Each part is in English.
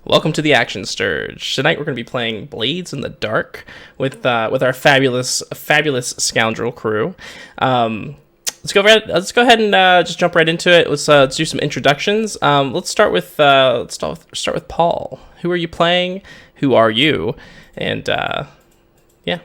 Welcome to the Action Sturge. Tonight we're going to be playing Blades in the Dark with our fabulous scoundrel crew. Let's go ahead and just jump right into it. Let's do some introductions. Let's start with Paul. Who are you playing? Who are you? And yeah.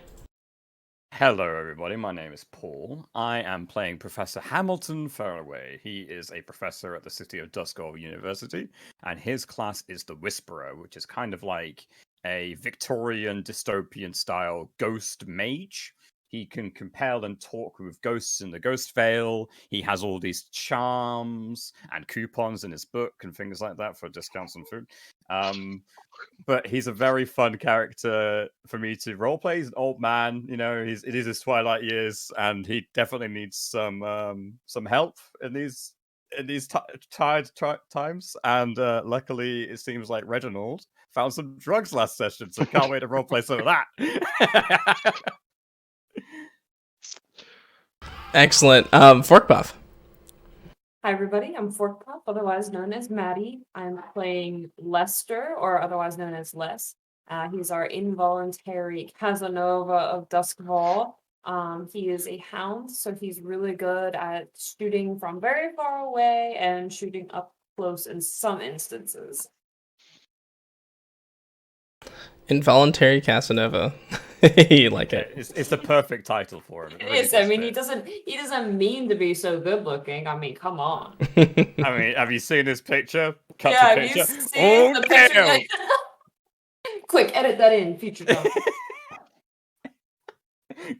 Hello, everybody. My name is Paul. I am playing Professor Hamilton Fairway. He is a professor at the City of Duskall University, and his class is the Whisperer, which is kind of like a Victorian dystopian style ghost mage. He can compel and talk with ghosts in the Ghost Vale. He has all these charms and coupons in his book and things like that for discounts on food. But he's a very fun character for me to roleplay. He's an old man, it is his twilight years, and he definitely needs some help in these tired times. And luckily, it seems like Reginald found some drugs last session, so can't wait to roleplay some of that. Excellent. Fork Puff. Hi everybody, I'm Fork Puff, otherwise known as Maddie. I'm playing Lester, or otherwise known as Les. He's our involuntary Casanova of Duskfall. He is a hound, so he's really good at shooting from very far away and shooting up close in some instances. Involuntary Casanova. You like it? It's the perfect title for him. It is. I mean, he doesn't mean to be so good looking. I mean, come on. I mean, have you seen his picture? Cut yeah, to have picture. you seen the picture? Quick, edit that in, future Tom.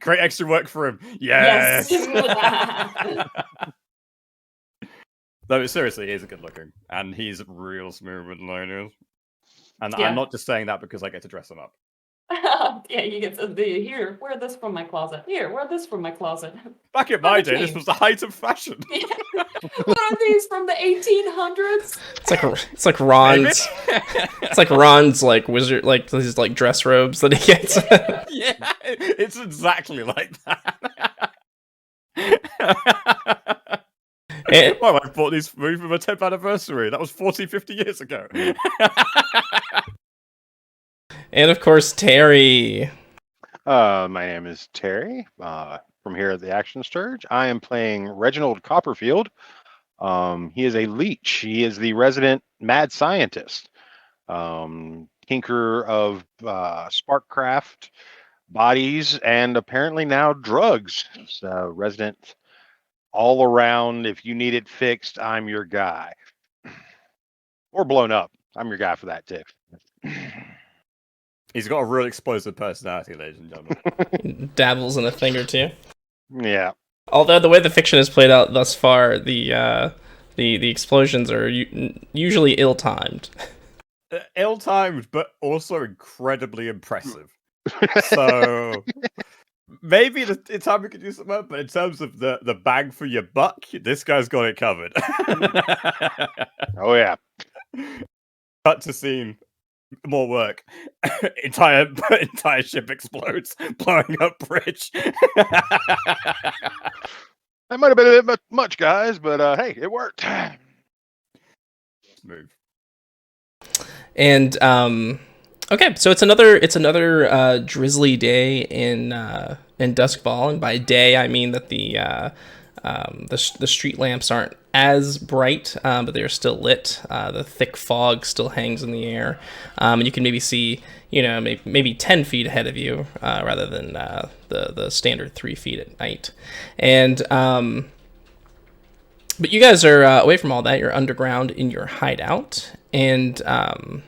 Great extra work for him. Yes. No, seriously, he's a good looking, and he's real smooth with liners. And yeah. I'm not just saying that because I get to dress him up. Yeah, you get to here. Wear this from my closet. Here, wear this from my closet. Back in my day, this was the height of fashion. Yeah. What are these from the 1800s? It's like Ron's. It's like Ron's wizard these dress robes that he gets. Yeah, it's exactly like that. My wife bought these for me for my 10th anniversary. That was 40, 50 years ago. And of course, Terry. My name is Terry, from here at the Action Sturge. I am playing Reginald Copperfield. He is a leech. He is the resident mad scientist, tinker of sparkcraft, bodies, and apparently now drugs. So resident all around. If you need it fixed, I'm your guy. Or blown up. I'm your guy for that too. He's got a real explosive personality, ladies and gentlemen. Dabbles in a thing or two. Yeah. Although the way the fiction is played out thus far, the explosions are usually ill-timed. Ill-timed, but also incredibly impressive. So maybe in time we could do something, but in terms of the bang for your buck, this guy's got it covered. Oh yeah. Cut to scene. More work. entire ship explodes, blowing up bridge. That might have been a bit much, guys, but hey, it worked. Smooth. And okay, so it's another drizzly day in Duskfall, and by day I mean that the street lamps aren't as bright, but they're still lit. The thick fog still hangs in the air, and you can maybe see, maybe 10 feet ahead of you, rather than the standard 3 feet at night. And but you guys are away from all that. You're underground in your hideout, and I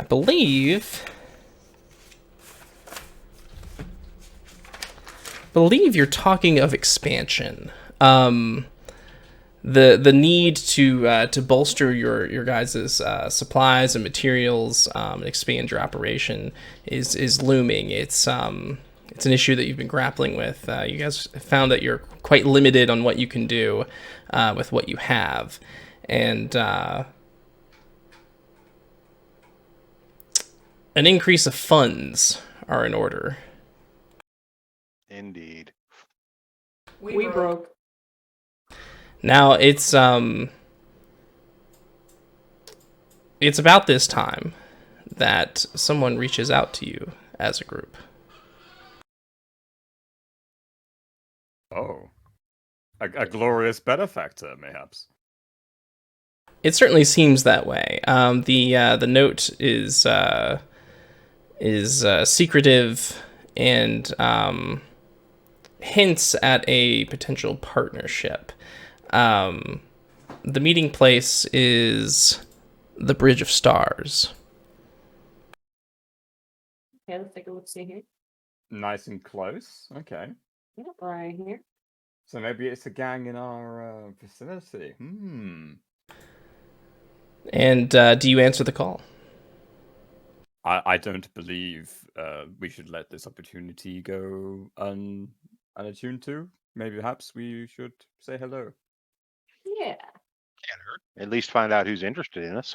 believe you're talking of expansion. The need to bolster your guys' supplies and materials, and expand your operation is looming. It's an issue that you've been grappling with. You guys have found that you're quite limited on what you can do with what you have, and an increase of funds are in order. Indeed. We broke. Now it's about this time that someone reaches out to you as a group. Oh, a glorious benefactor, mayhaps. It certainly seems that way. The note is secretive and hints at a potential partnership. The meeting place is the Bridge of Stars. Okay, let's take a look. See here. Nice and close. Okay. Yep, right here. So maybe it's a gang in our vicinity. And do you answer the call? I don't believe we should let this opportunity go unattuned to. Maybe perhaps we should say hello. Yeah. Can't hurt. At least find out who's interested in us.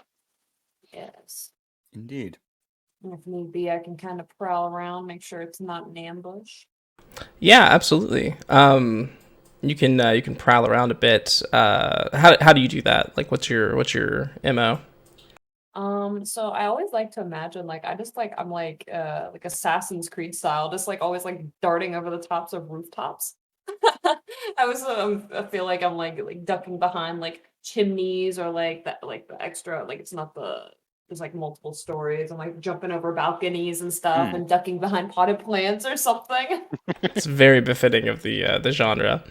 Yes. Indeed. And if need be, I can kind of prowl around, make sure it's not an ambush. Yeah, absolutely. You can prowl around a bit. How do you do that? Like, what's your MO? So I always like to imagine, like, I'm like Assassin's Creed style, just like always like darting over the tops of rooftops. I feel like I'm like ducking behind like chimneys or like that, like the extra, like it's not there's like multiple stories. I'm like jumping over balconies and stuff and ducking behind potted plants or something. It's very befitting of the genre.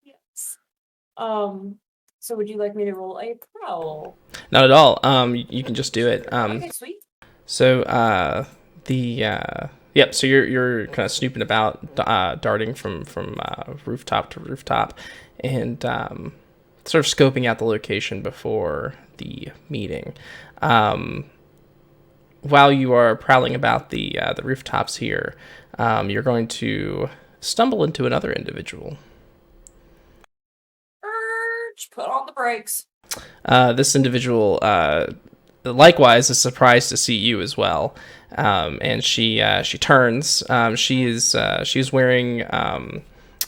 Yes. So would you like me to roll a prowl? Not at all. You can just do it. Okay, sweet. So yep. So you're kind of snooping about, darting from rooftop to rooftop, and sort of scoping out the location before the meeting. While you are prowling about the rooftops here, you're going to stumble into another individual. Urge, put on the brakes. This individual likewise is surprised to see you as well, and she turns. She's wearing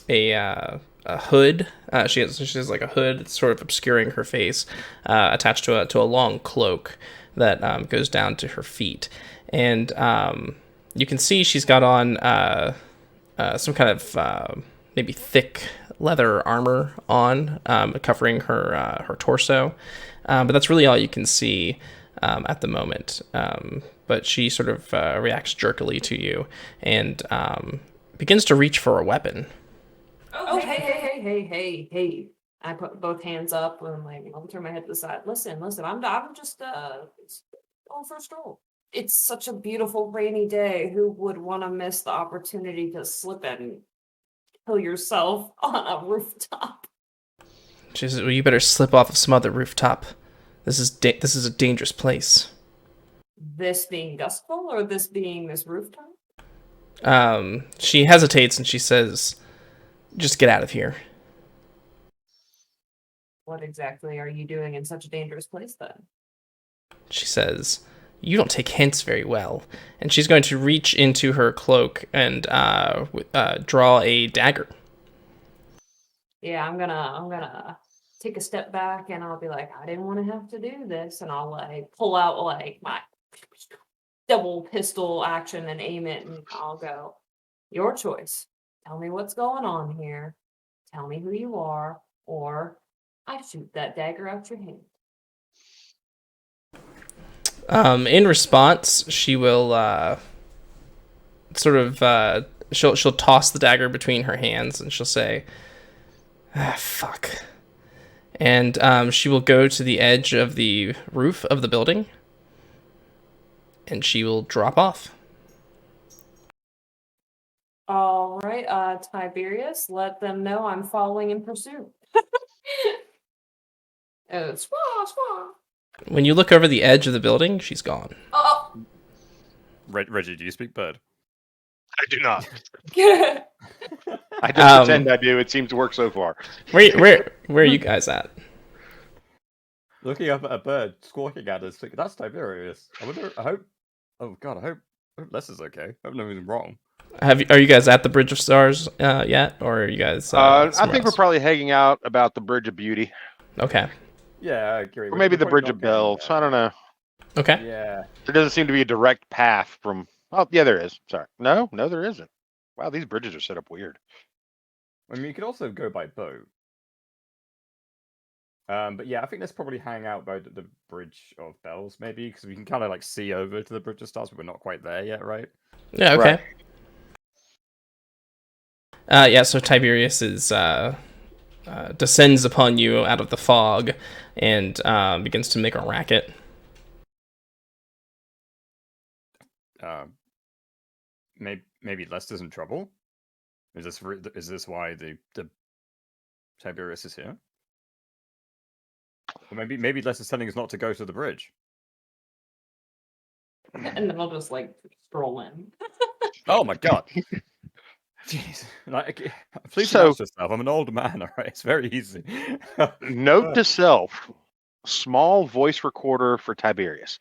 a hood. She has like a hood that's sort of obscuring her face, attached to a long cloak that goes down to her feet, and you can see she's got on some kind of maybe thick leather armor on, covering her torso, but that's really all you can see at the moment. But she sort of reacts jerkily to you and begins to reach for a weapon. Oh, hey. I put both hands up and like I'll turn my head to the side. Listen, I'm just going for a stroll. It's such a beautiful rainy day. Who would want to miss the opportunity to slip and kill yourself on a rooftop? She says, "Well, you better slip off of some other rooftop. This is a dangerous place." This being Duskfall or this being this rooftop? She hesitates and she says, "Just get out of here." What exactly are you doing in such a dangerous place then? She says, "You don't take hints very well." And she's going to reach into her cloak and draw a dagger. Yeah, I'm gonna take a step back and I'll be like, I didn't want to have to do this, and I'll like pull out like my double pistol action and aim it, and I'll go, your choice. Tell me what's going on here. Tell me who you are, or I shoot that dagger out your hand. In response, she will she'll toss the dagger between her hands and she'll say, fuck. And she will go to the edge of the roof of the building and she will drop off. All right, Tiberius, let them know I'm following in pursuit. Swah. When you look over the edge of the building, she's gone. Oh. Reggie, do you speak bird? I do not. Yeah. I just pretend I do. It seems to work so far. Where are you guys at? Looking up at a bird squawking at us. That's Tiberius. I hope. Oh God, I hope Les is okay. I hope nothing's wrong. Are you guys at the Bridge of Stars yet, or are you guys? I think we're probably hanging out about the Bridge of Beauty. Okay. Yeah, I agree. Or maybe the Bridge of Bells. I don't know. Okay. Yeah. There doesn't seem to be a direct path from. Oh, yeah, there is. Sorry. No, there isn't. Wow, these bridges are set up weird. I mean, you could also go by boat. But yeah, I think let's probably hang out by the Bridge of Bells, maybe, because we can kind of like see over to the Bridge of Stars, but we're not quite there yet, right? Yeah. Okay. Right. Yeah. So Tiberius descends upon you out of the fog and begins to make a racket. Maybe Lester's in trouble. Is this why the Tiberius is here? Or maybe Lester's telling us not to go to the bridge. And then I'll just like stroll in. Oh my god. Jeez. Like, please So- announce yourself. I'm an old man, alright? It's very easy. Note to self: small voice recorder for Tiberius.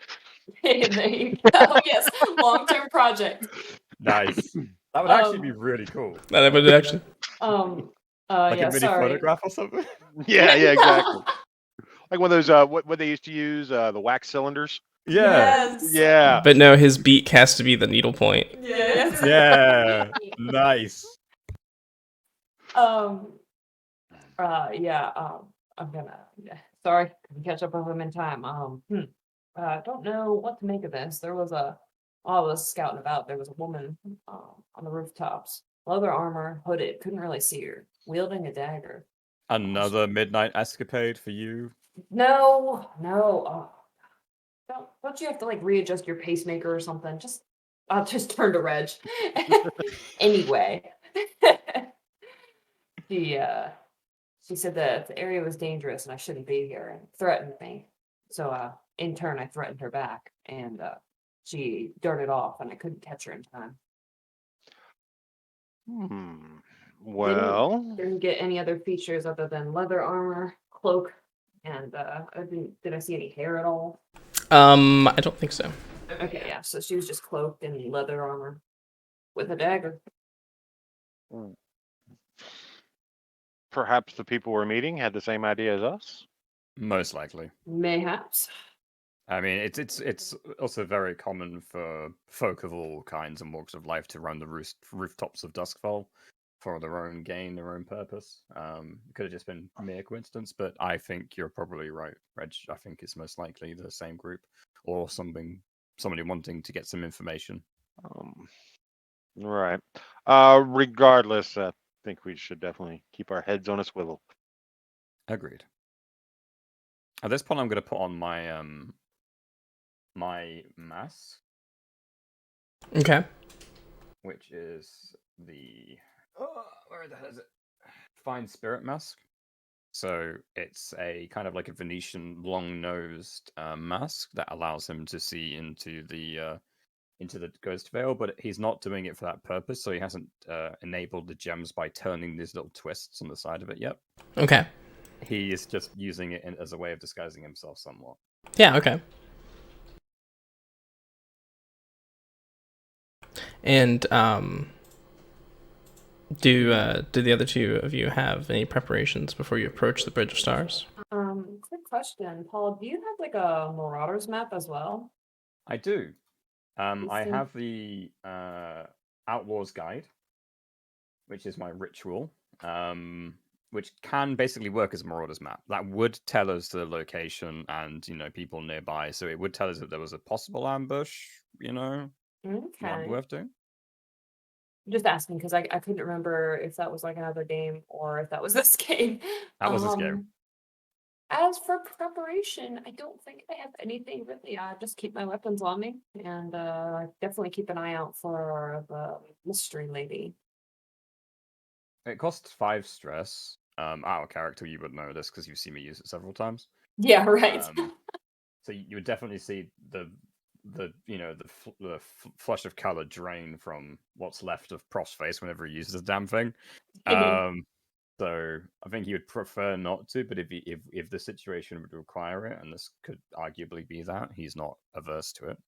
There you go. Yes, long-term project. Nice. That would actually be really cool. That would actually. Like Yeah, a mini sorry. photograph or something. Yeah, exactly. Like one of those what they used to use, the wax cylinders. Yeah. Yes. Yeah. But no, his beak has to be the needle point. Yes. Yeah. Nice. Yeah. I'm gonna. Sorry, couldn't catch up with him in time. Don't know what to make of this. While I was scouting about, there was a woman on the rooftops, leather armor, hooded, couldn't really see her, wielding a dagger. Another midnight escapade for you. No. Don't you have to like readjust your pacemaker or something? I'll just turn to Reg. Anyway. She said that the area was dangerous and I shouldn't be here and threatened me. So in turn I threatened her back and she darted off and I couldn't catch her in time. Well, Didn't get any other features other than leather armor, cloak, and did I see any hair at all? I don't think so. Okay, yeah, so she was just cloaked in leather armor with a dagger. perhaps the people we're meeting had the same idea as us. Most likely. Mayhaps. I mean, it's also very common for folk of all kinds and walks of life to run the rooftops of Duskfall for their own gain, their own purpose. It could have just been mere coincidence, but I think you're probably right, Reg. I think it's most likely the same group or somebody wanting to get some information. Right. Regardless, I think we should definitely keep our heads on a swivel. Agreed. At this point, I'm going to put on my my mask, Okay. which is the where the hell is it? Fine Spirit mask. So it's a kind of like a Venetian long-nosed mask that allows him to see into the ghost veil, but he's not doing it for that purpose. So he hasn't enabled the gems by turning these little twists on the side of it yet. Okay. He is just using it as a way of disguising himself somewhat. Yeah. Okay. And do the other two of you have any preparations before you approach the Bridge of Stars? Quick question, Paul. Do you have like a Marauders map as well? I do. I see. have the Outlaws Guide, which is my ritual, which can basically work as a Marauders map. That would tell us the location and people nearby. So it would tell us if there was a possible ambush. Might be Okay. worth doing. Just asking because I couldn't remember if that was like another game or if that was this game. That was this game. As for preparation, I don't think I have anything really. I just keep my weapons on me and definitely keep an eye out for the mystery lady. It costs 5 stress. Out of character, you would know this because you've seen me use it several times. Yeah, right. So you would definitely see the flush of color drain from what's left of Prof's face whenever he uses the damn thing. So I think he would prefer not to, but if the situation would require it, and this could arguably be that, he's not averse to it.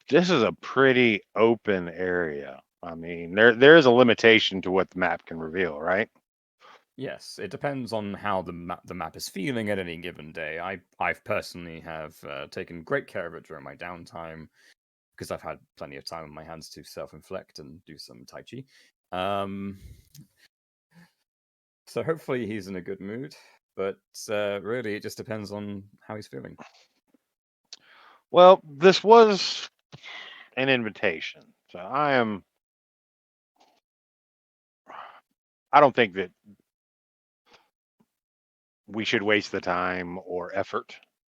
This is a pretty open area. I mean, there is a limitation to what the map can reveal, right? Yes, it depends on how the map is feeling at any given day. I've personally have taken great care of it during my downtime because I've had plenty of time on my hands to self-inflict and do some tai chi. So hopefully he's in a good mood, but really it just depends on how he's feeling. Well, this was an invitation, so I don't think that we should waste the time or effort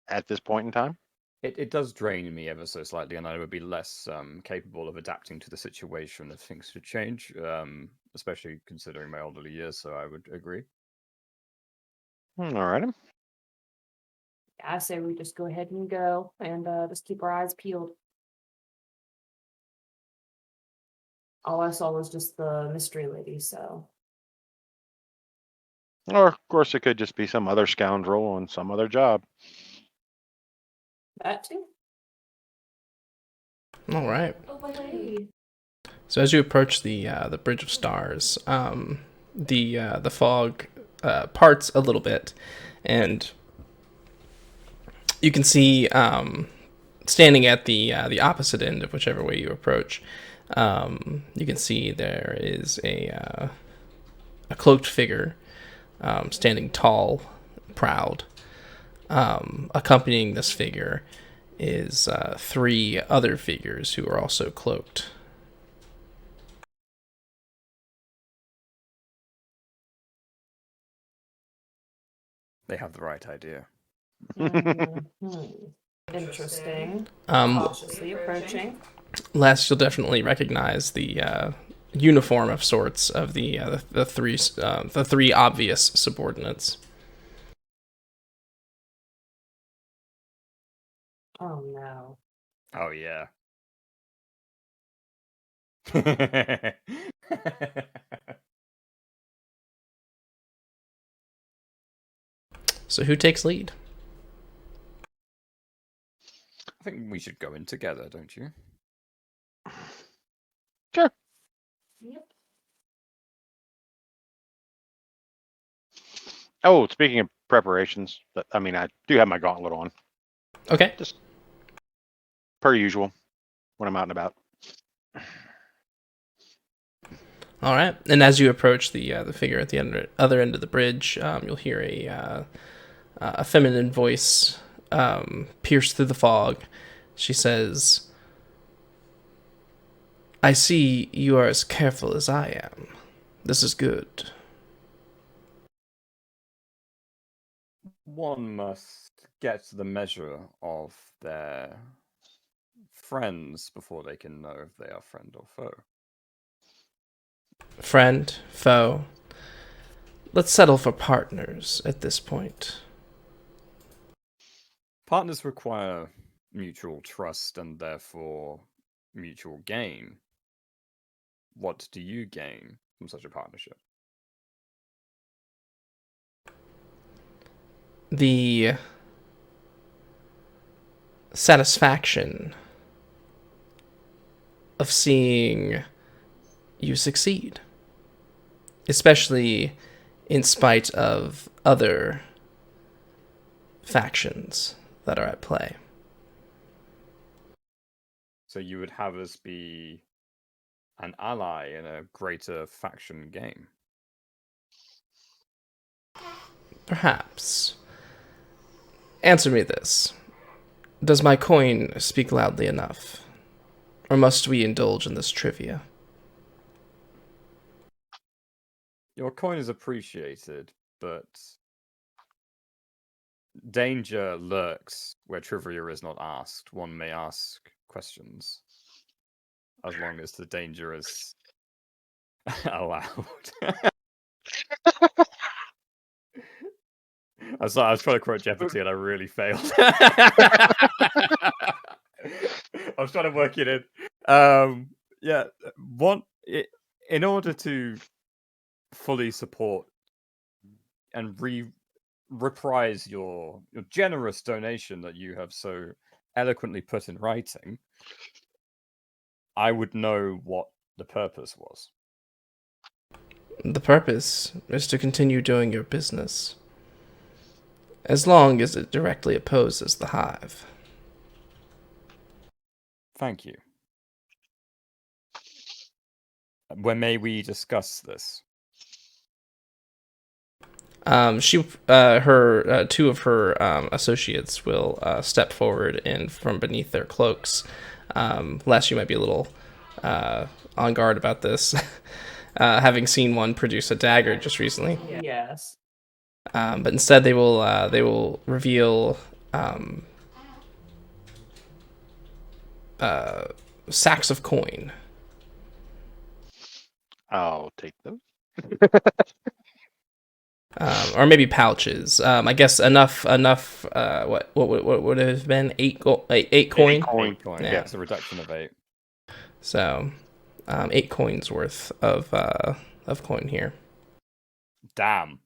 at this point in time. It does drain me ever so slightly, and I would be less capable of adapting to the situation if things should change, especially considering my elderly years, so I would agree. All right. Yeah, I say we just go ahead and go and just keep our eyes peeled. All I saw was just the mystery lady, so. Or, of course, it could just be some other scoundrel on some other job. That too. All right. Okay. So as you approach the Bridge of Stars, the fog parts a little bit, and you can see standing at the opposite end of whichever way you approach. You can see there is a cloaked figure standing tall, proud. Accompanying this figure is 3 other figures who are also cloaked. They have the right idea. Interesting. Um, Cautiously approaching. Last, you'll definitely recognize the uniform of sorts of the three obvious subordinates. Oh no. Oh yeah. So who takes lead? I think we should go in together, don't you? Sure. Yep. Oh, speaking of preparations, I mean, I do have my gauntlet on, Okay. just per usual when I'm out and about. All right. And as you approach the figure at the other end of the bridge, you'll hear a feminine voice pierce through the fog. She says, "I see you are as careful as I am. This is good." One must get to the measure of their friends before they can know if they are friend or foe. Friend, foe. Let's settle for partners at this point. Partners require mutual trust and therefore mutual gain. What do you gain from such a partnership? The satisfaction of seeing you succeed, especially in spite of other factions that are at play. So you would have us be an ally in a greater faction game. Perhaps. Answer me this. Does my coin speak loudly enough? Or must we indulge in this trivia? Your coin is appreciated, but danger lurks where trivia is not asked. One may ask questions as long as the danger is allowed. I was trying to quote Jeopardy and I really failed. I was trying to work it in. Yeah, in order to fully support and reprise your generous donation that you have so eloquently put in writing, I would know what the purpose was. The purpose is to continue doing your business, as long as it directly opposes the hive. Thank you. When may we discuss this? Two of her associates will step forward and from beneath their cloaks. Les, you might be a little on guard about this, having seen one produce a dagger just recently. Yes. But instead, they will reveal sacks of coin. I'll take those. Or maybe pouches. I guess enough. What would it have been? Eight coin. Eight coin. Yeah. Yeah, it's a reduction of 8. So, 8 coins worth of coin here. Damn.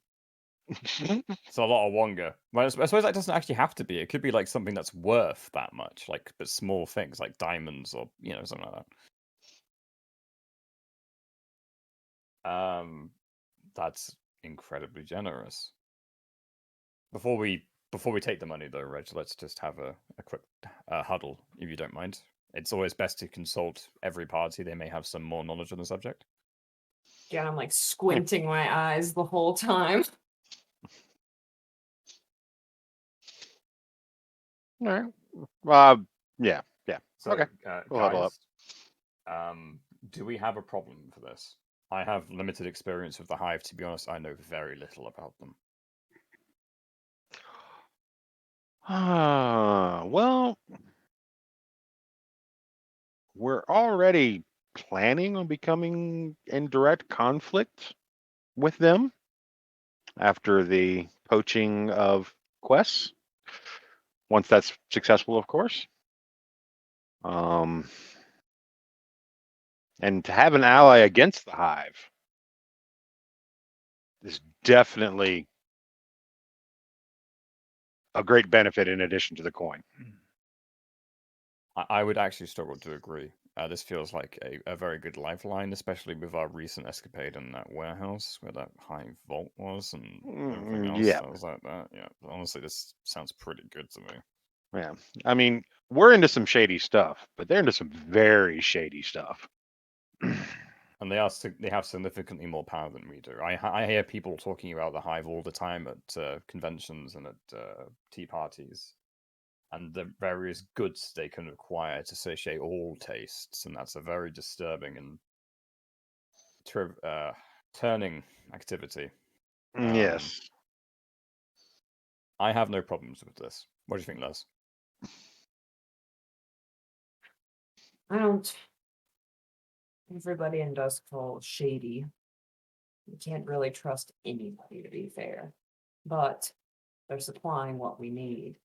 It's a lot of wonga. Well, I suppose that doesn't actually have to be. It could be like something that's worth that much, like but small things like diamonds or something like that. That's incredibly generous. Before we take the money though, Reg, let's just have a quick huddle, if you don't mind. It's always best to consult every party. They may have some more knowledge on the subject. Yeah, I'm like squinting my eyes the whole time. All right. Yeah. So, Okay. We'll huddle up. guys, do we have a problem for this? I have limited experience with the hive. To be honest, I know very little about them. Well, we're already planning on becoming in direct conflict with them after the poaching of quests. Once that's successful, of course. And to have an ally against the hive is definitely a great benefit in addition to the coin. I would actually struggle to agree. This feels like a very good lifeline, especially with our recent escapade in that warehouse where that high vault was and everything else. Yeah. I was like that. Yeah, honestly, this sounds pretty good to me. Yeah. I mean, we're into some shady stuff, but they're into some very shady stuff. And they have significantly more power than we do. I hear people talking about the hive all the time at conventions and at tea parties, and the various goods they can acquire to satiate all tastes, and that's a very disturbing and turning activity. Yes. I have no problems with this. What do you think, Les? I don't. Everybody in Duskfall is shady. You can't really trust anybody, to be fair. But they're supplying what we need.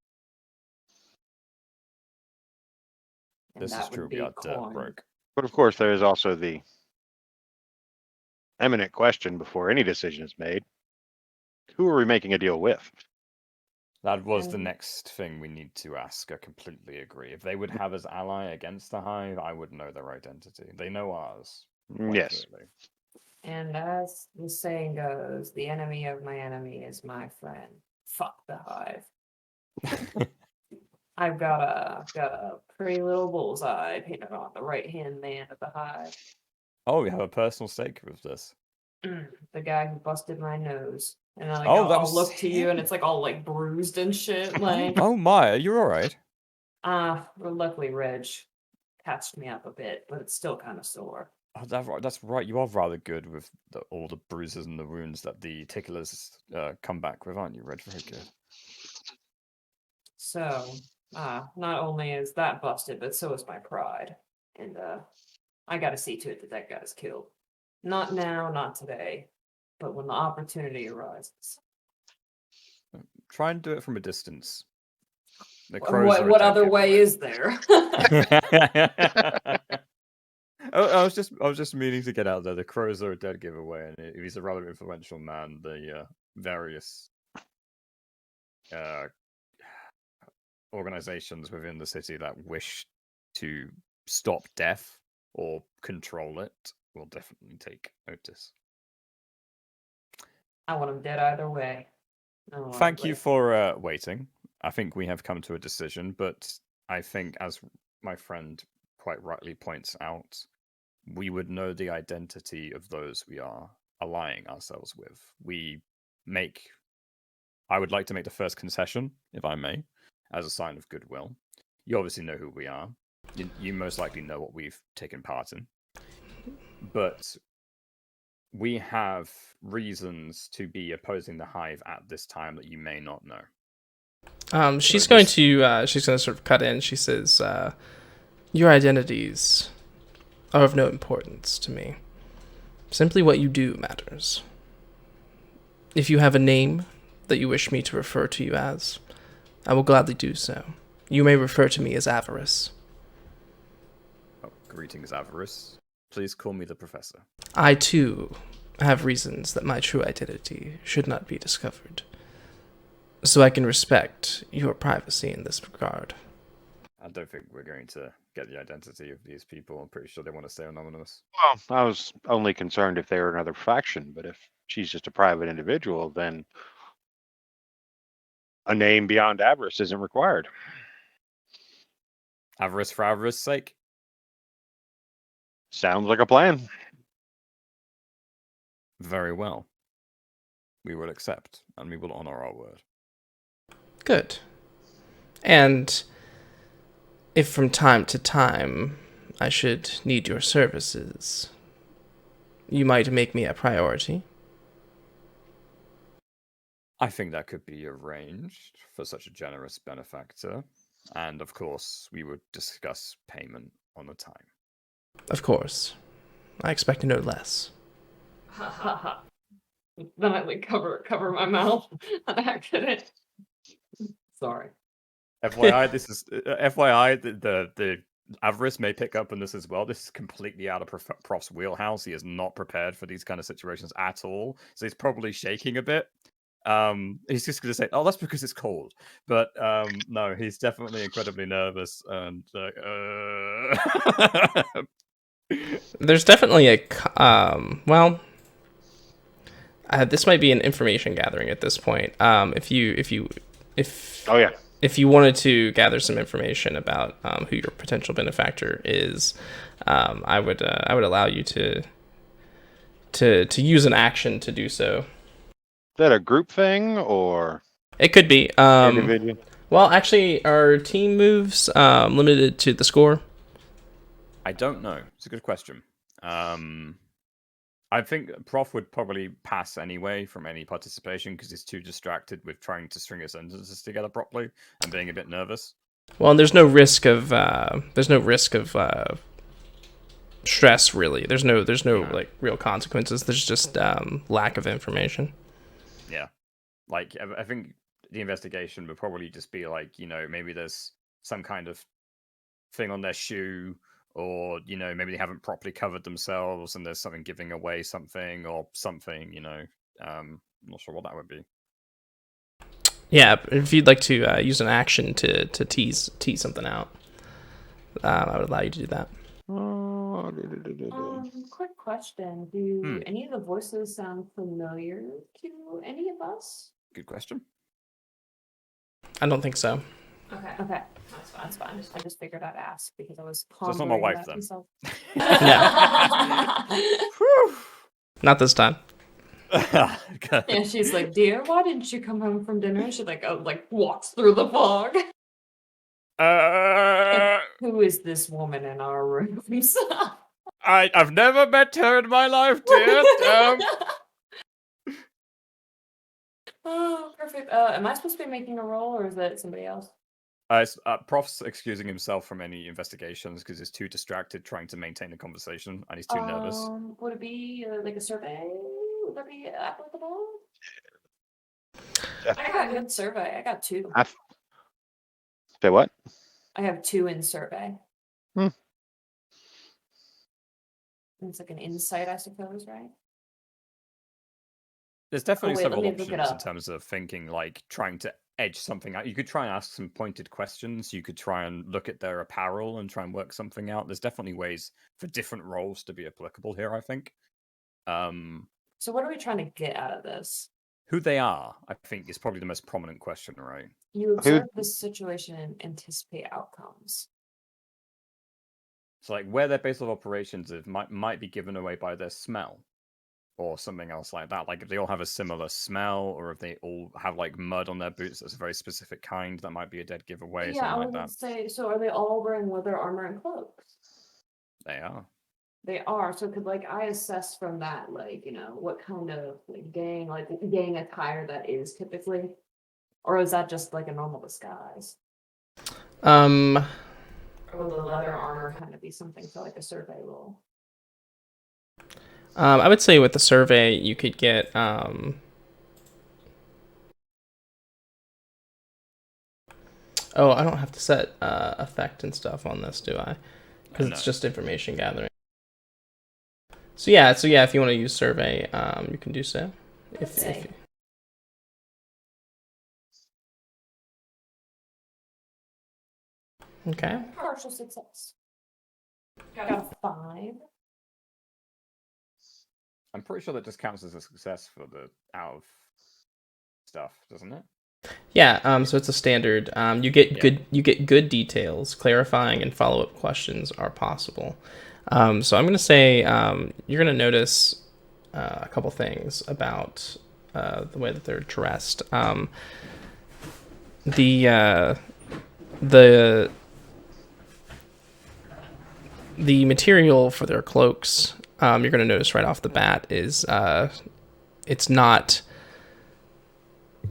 And This is that true. would We be are dirt coin. broke. But of course, there is also the eminent question before any decision is made. Who are we making a deal with? That was the next thing we need to ask. I completely agree. If they would have us ally against the hive, I would know their identity. They know ours. Yes. Clearly. And as the saying goes, the enemy of my enemy is my friend. Fuck the hive. I've got a pretty little bullseye painted on the right hand man of the hive. Oh, we have a personal stake with this. The guy who busted my nose. And like, Oh, that I'll was look to you and him. it's like all like bruised and shit. Like, Oh my, you're all right. well, luckily Reg patched me up a bit, but it's still kind of sore. Oh, that's right. You are rather good with all the bruises and the wounds that the ticklers come back with, aren't you, Red? Very good. So, not only is that busted, but so is my pride. And I gotta see to it that guy's killed. Not now, not today, but when the opportunity arises. Try and do it from a distance. The What other way is there? I was just meaning to get out there. The crows are a dead giveaway, and if he's a rather influential man, the various organizations within the city that wish to stop death or control it will definitely take notice. I want him dead either way. I don't want Thank him you dead. for waiting. I think we have come to a decision, but I think, as my friend quite rightly points out, we would know the identity of those we are allying ourselves with. I would like to make the first concession, if I may, as a sign of goodwill. You obviously know who we are. You most likely know what we've taken part in. But we have reasons to be opposing the Hive at this time that you may not know. She's So going this- to sort of cut in. She says, "Your identities are of no importance to me. Simply what you do matters. If you have a name that you wish me to refer to you as, I will gladly do so. You may refer to me as Avarice. Oh, greetings, Avarice. Please call me the Professor. I, too, have reasons that my true identity should not be discovered, so I can respect your privacy in this regard." I don't think we're going to get the identity of these people. I'm pretty sure they want to stay anonymous. Well, I was only concerned if they were another faction, but if she's just a private individual, then a name beyond avarice isn't required. Avarice for avarice's sake. Sounds like a plan. Very well. We will accept, and we will honor our word. Good. And if from time to time I should need your services, you might make me a priority. I think that could be arranged for such a generous benefactor. And of course, we would discuss payment on the time. Of course. I expect no less. Ha ha ha. Then I like cover my mouth on accident. Sorry. FYI, this is FYI. The Avarice may pick up on this as well. This is completely out of Prof's wheelhouse. He is not prepared for these kind of situations at all, so he's probably shaking a bit. He's just going to say, "Oh, that's because it's cold." But no, he's definitely incredibly nervous and. There's definitely this might be an information gathering at this point. Oh yeah. If you wanted to gather some information about who your potential benefactor is, I would allow you to use an action to do so. Is that a group thing or It could be. individual? Well, actually, are team moves limited to the score? I don't know. It's a good question. I think Prof would probably pass anyway from any participation because he's too distracted with trying to string his sentences together properly and being a bit nervous. Well, and there's no risk of stress really. There's no like real consequences. There's just lack of information. Yeah, like I think the investigation would probably just be like, maybe there's some kind of thing on their shoe, or maybe they haven't properly covered themselves and there's something giving away something or something. I'm not sure what that would be. Yeah, if you'd like to use an action to tease something out, I would allow you to do that. Quick question. Do any of the voices sound familiar to any of us? Good question. I don't think so. Okay. That's fine. I just figured I'd ask because I was So it's not my pondering wife, that then. myself. Not this time. Yeah, she's like, "Dear, why didn't you come home from dinner?" And she like walks through the fog. Who is this woman in our rooms? I've never met her in my life, dear. Oh, perfect. Am I supposed to be making a roll, or is that somebody else? Prof's excusing himself from any investigations because he's too distracted trying to maintain a conversation and he's too nervous. Would it be like a survey? Would that be applicable? I got a good survey. I got 2. Say what? I have 2 in survey. Hmm. It's like an insight, I suppose, right? There's definitely let several me look it options in up. terms of thinking, like trying to edge something out. You could try and ask some pointed questions. You could try and look at their apparel and try and work something out. There's definitely ways for different roles to be applicable here, I think. So what are we trying to get out of this? Who they are, I think, is probably the most prominent question, right? You observe the situation and anticipate outcomes. So, like, where their base of operations is might be given away by their smell, or something else like that. Like, if they all have a similar smell, or if they all have like mud on their boots that's a very specific kind, that might be a dead giveaway. Yeah, I Something like would that. say. So, are they all wearing leather armor and cloaks? They are. They are. So, could I assess from that, what kind of gang attire that is typically, or is that just like a normal disguise? Um, Or will the leather armor kind of be something for like a survey role? I would say with the survey, you could get oh, I don't have to set effect and stuff on this, do I? Because it's just information gathering. So yeah, if you want to use survey, you can do so. If okay. Partial success. Got a 5. I'm pretty sure that just counts as a success for the out of stuff, doesn't it? Yeah, so it's a standard. You get good details. Clarifying and follow-up questions are possible. So I'm going to say you're going to notice a couple things about the way that they're dressed. The material for their cloaks, you're going to notice right off the bat, is it's not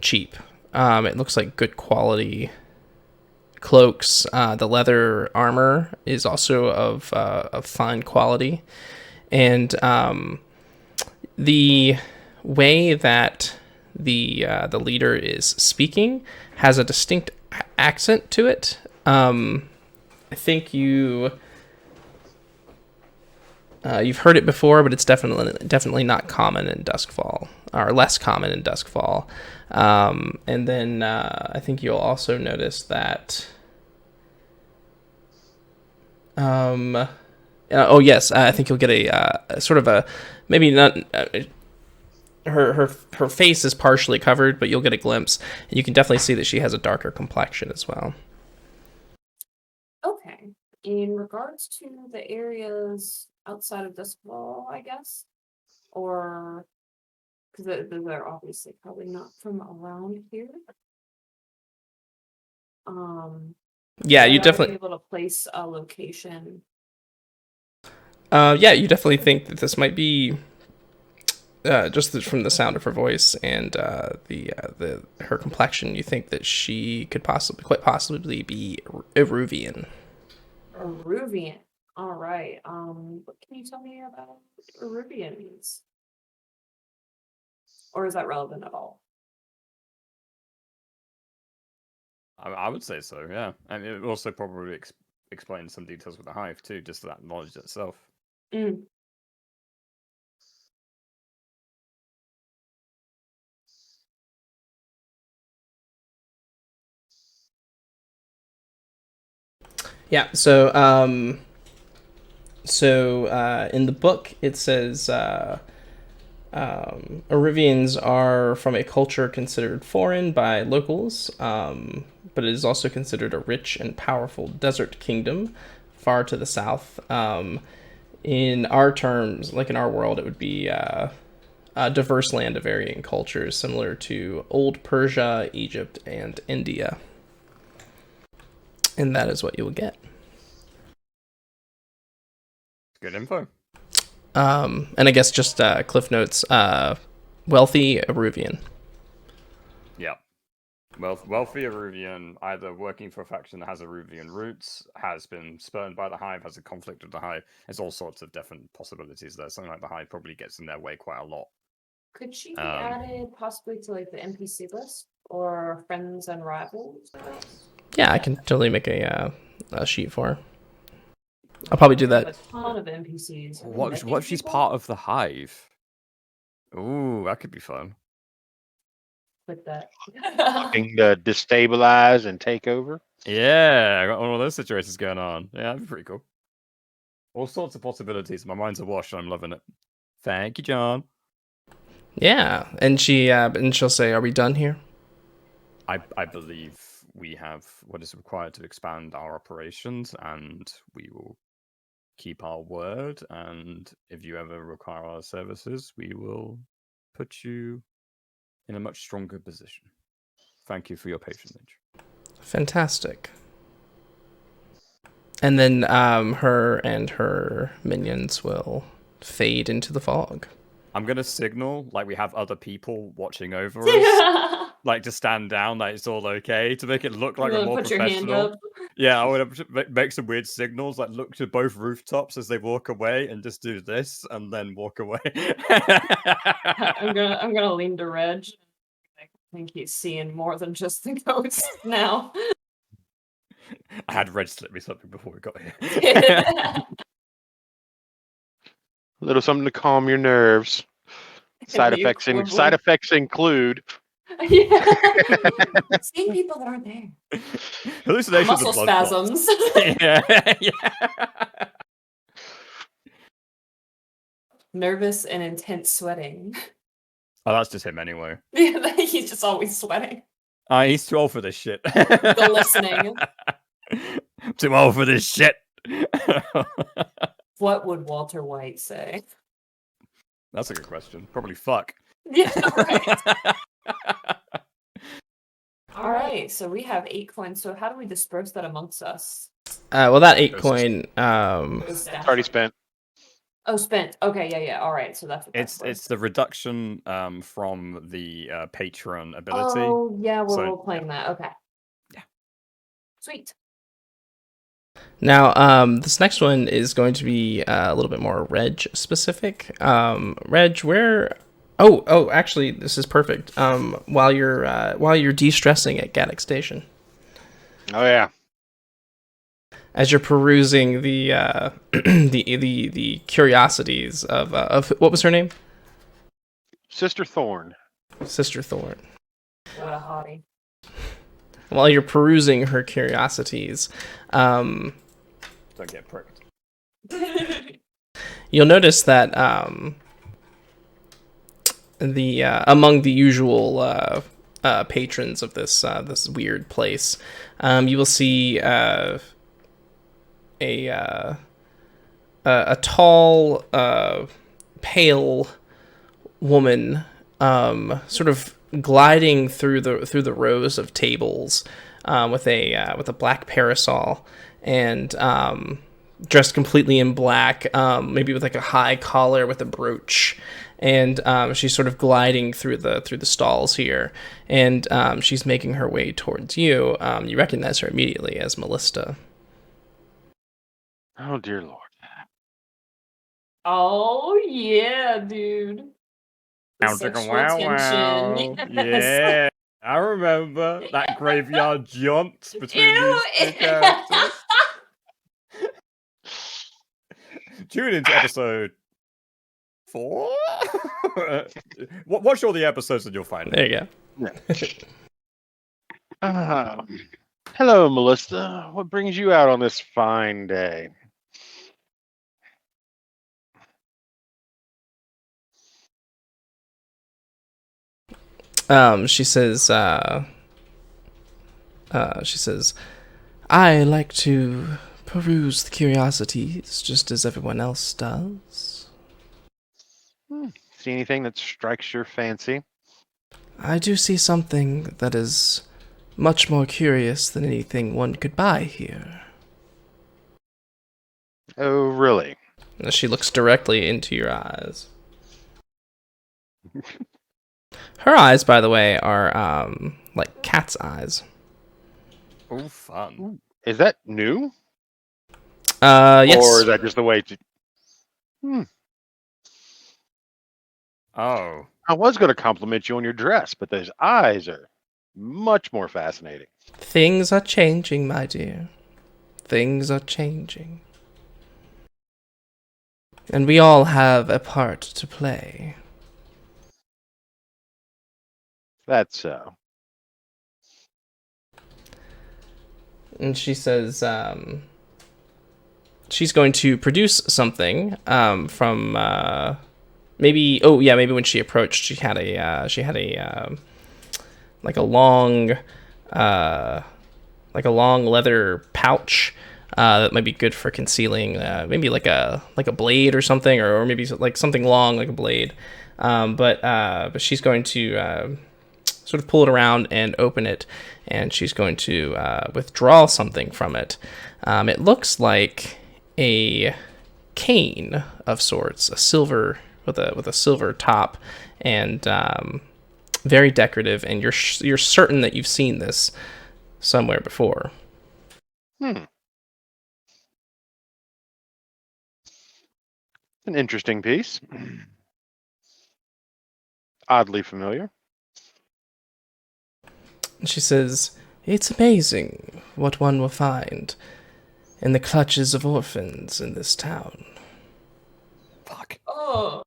cheap. It looks like good quality cloaks. The leather armor is also of fine quality, and the way that the leader is speaking has a distinct accent to it. I think you've heard it before, but it's definitely not common in Duskfall, or less common in Duskfall. And then I think you'll also notice that. Oh yes, I think you'll get a sort of a maybe not. Her face is partially covered, but you'll get a glimpse, and you can definitely see that she has a darker complexion as well. Okay. In regards to the areas outside of Duskfall, I guess, or because they're obviously probably not from around here. Yeah, you would I definitely be able to place a location. yeah, you definitely think that this might be just from the sound of her voice and her complexion. You think that she could quite possibly be Eruvian. Eruvian. All right. What can you tell me about Eruvians? Or is that relevant at all? I would say so, yeah. And it also probably explains some details with the hive too, just that knowledge itself. Mm. Yeah. So in the book it says Eruvians are from a culture considered foreign by locals, but it is also considered a rich and powerful desert kingdom far to the south. In our terms, like in our world, it would be a diverse land of varying cultures, similar to Old Persia, Egypt, and India. And that is what you will get. Good info. And I guess just cliff notes, wealthy Eruvian. Yeah. Wealthy Eruvian, either working for a faction that has Eruvian roots, has been spurned by the hive, has a conflict with the hive. There's all sorts of different possibilities there. Something like the hive probably gets in their way quite a lot. Could she be added possibly to the NPC list or friends and rivals? Yeah, I can totally make a sheet for her. I'll probably do that. A ton of NPCs. What if she's part of the hive? Ooh, that could be fun. With that. Looking to destabilize and take over. Yeah, I got all those situations going on. Yeah, that'd be pretty cool. All sorts of possibilities. My mind's awash and I'm loving it. Thank you, John. Yeah, and she'll say, "Are we done here?" I believe we have what is required to expand our operations, and we will keep our word. And if you ever require our services, we will put you in a much stronger position. Thank you for your patronage. Fantastic. And then her and her minions will fade into the fog. I'm gonna signal like we have other people watching over us, like to stand down, like it's all okay, to make it look like we're more Put your hand professional. up. Yeah, I would make some weird signals, like look to both rooftops as they walk away, and just do this, and then walk away. I'm gonna lean to Reg. I think he's seeing more than just the ghosts now. I had Red slip me something before we got here. A little something to calm your nerves. Side The effects equivalent. include Yeah. Seeing people that aren't there. Hallucinations Muscle of blood clots. spasms. Yeah. Nervous and intense sweating. Oh, that's just him anyway. He's just always sweating. He's too old for this shit. The listening. Too old for this shit. What would Walter White say? That's a good question. Probably fuck. Yeah, right. All right, so we have 8 coins. So how do we disperse that amongst us? Well, that 8 coin. It's already spent. Oh, spent. Okay, yeah. All right, so that's what that's for. It's the reduction from the patron ability. Oh, yeah, we're So, role playing that. Okay. Yeah. Sweet. Now, this next one is going to be a little bit more Reg specific. Reg, where? Oh, actually, this is perfect. While you're de-stressing at Gaddock Station, Oh yeah. as you're perusing the the curiosities of what was her name? Sister Thorn. Sister Thorn. What a hottie. While you're perusing her curiosities, Don't get pricked. you'll notice that the among the usual patrons of this weird place, you will see a tall, pale woman, sort of gliding through the rows of tables, with a black parasol and dressed completely in black, maybe with like a high collar with a brooch. And she's sort of gliding through the stalls here, and she's making her way towards you. You recognize her immediately as Melissa. Oh dear Lord. Oh, yeah, dude. The sexual tension. Yes. Yeah, I remember that graveyard jaunt between Ew. these two characters. Tune into episode 4. Watch all the episodes and you'll find it. There you go. Hello, Melissa. What brings you out on this fine day? She says, I like to peruse the curiosities just as everyone else does. See anything that strikes your fancy? I do see something that is much more curious than anything one could buy here. Oh, really? She looks directly into your eyes. Her eyes, by the way, are like cat's eyes. Oh, fun. Is that new? Yes. Or is that just the way to... Oh. I was going to compliment you on your dress, but those eyes are much more fascinating. Things are changing, my dear. Things are changing. And we all have a part to play. That's so. And she says, she's going to produce something from maybe. Oh yeah, maybe when she approached, she had a like a long uh, like a long leather pouch that might be good for concealing, maybe like a blade or something, or maybe like something long like a blade. But she's going to sort of pull it around and open it, and she's going to withdraw something from it. It looks like a cane of sorts, a silver with a silver top, and very decorative. And you're certain that you've seen this somewhere before. Hmm. An interesting piece. Oddly familiar. And she says, "It's amazing what one will find in the clutches of orphans in this town." Fuck. Oh,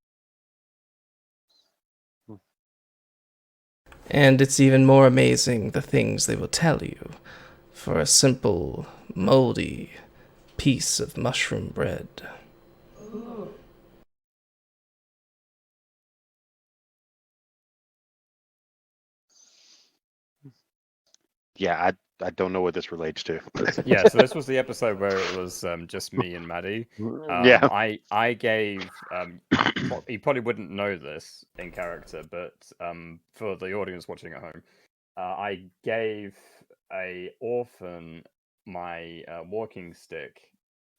And it's even more amazing the things they will tell you for a simple, moldy piece of mushroom bread. ooh. Yeah, I don't know what this relates to. Yeah, so this was the episode where it was just me and Maddie. Yeah. I gave you probably wouldn't know this in character, but for the audience watching at home, I gave a orphan my walking stick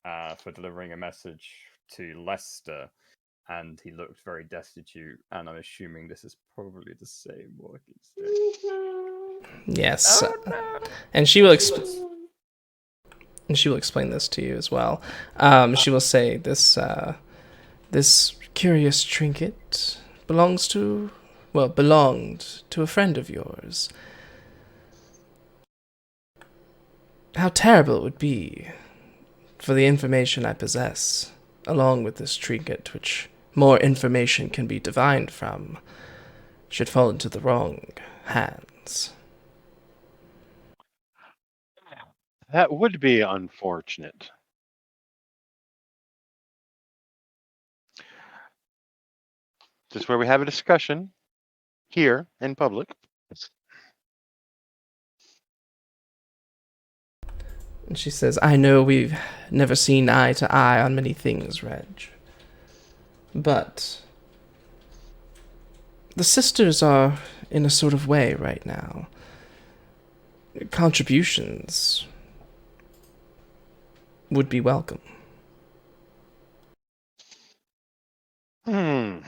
for delivering a message to Lester, and he looked very destitute. And I'm assuming this is probably the same walking stick. Yes, Oh no! and she will explain this to you as well. She will say this curious trinket belonged to a friend of yours. How terrible it would be for the information I possess, along with this trinket, which more information can be divined from, should fall into the wrong hands. That would be unfortunate. This is where we have a discussion here in public. And she says, "I know we've never seen eye to eye on many things, Reg. But the sisters are in a sort of way right now. Contributions would be welcome." Hmm.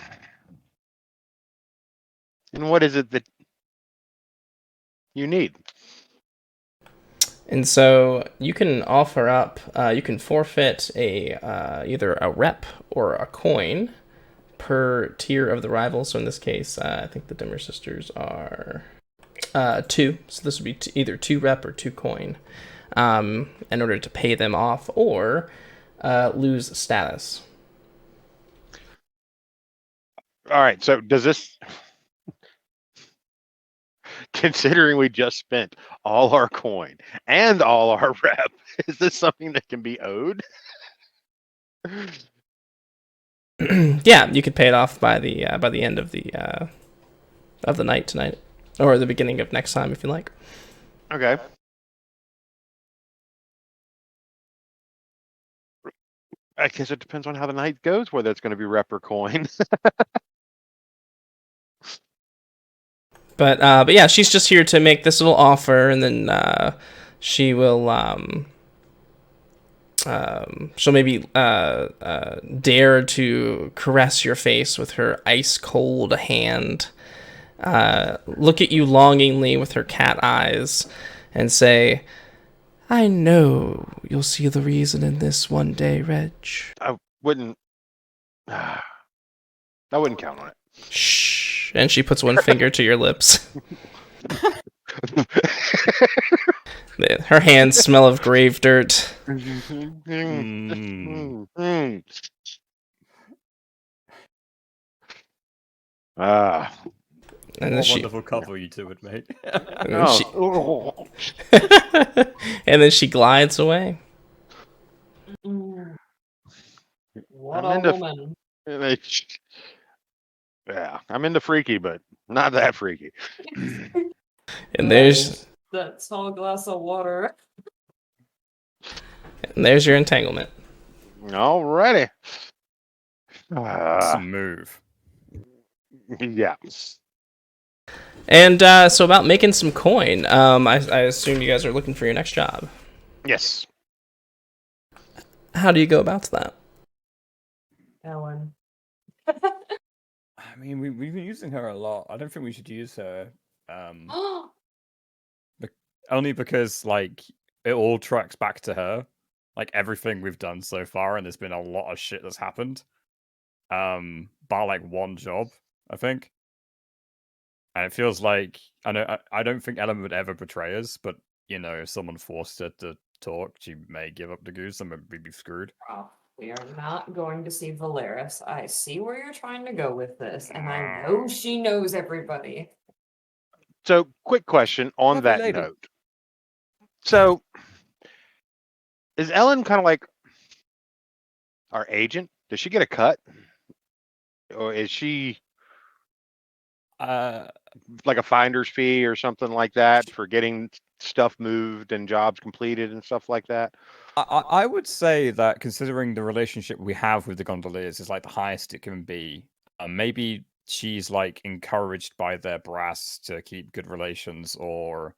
And what is it that you need? And so you can offer up, you can forfeit either a rep or a coin per tier of the rival. So in this case, I think the Dimmer sisters are 2. So this would be either 2 rep or 2 coin in order to pay them off or lose status. All right, so does this, considering we just spent all our coin and all our rep, is this something that can be owed? Yeah, you could pay it off by the end of the night tonight, or the beginning of next time if you like. Okay. I guess it depends on how the night goes, whether it's going to be rep or coin. But yeah, she's just here to make this little offer, and then she will she'll maybe dare to caress your face with her ice cold hand, look at you longingly with her cat eyes, and say, "I know you'll see the reason in this one day, Reg." I wouldn't. I wouldn't count on it. Shh. And she puts one finger to your lips. Her hands smell of grave dirt. Ah. And then What she, wonderful couple you two would make. and then she, Oh. and then she glides away. Mm. What I'm a into woman. Yeah, I'm into freaky, but not that freaky. And there's That tall glass of water. your entanglement. Alrighty. Awesome move. Yeah. And so about making some coin. I assume you guys are looking for your next job. Yes. How do you go about that? Ellen. I mean, we've been using her a lot. I don't think we should use her. Only because like it all tracks back to her. Like everything we've done so far, and there's been a lot of shit that's happened. Bar like one job, I think. And it feels like I don't think Ellen would ever betray us, but you know, if someone forced her to talk, she may give up the goose and we'd be screwed. Oh, we are not going to see Valeris. I see where you're trying to go with this, and I know she knows everybody. So, quick question on Lovely that lady. note. So, is Ellen kind of like our agent? Does she get a cut? Or is she like a finder's fee or something like that for getting stuff moved and jobs completed and stuff like that? I would say that considering the relationship we have with the gondoliers is like the highest it can be. Maybe she's like encouraged by their brass to keep good relations, or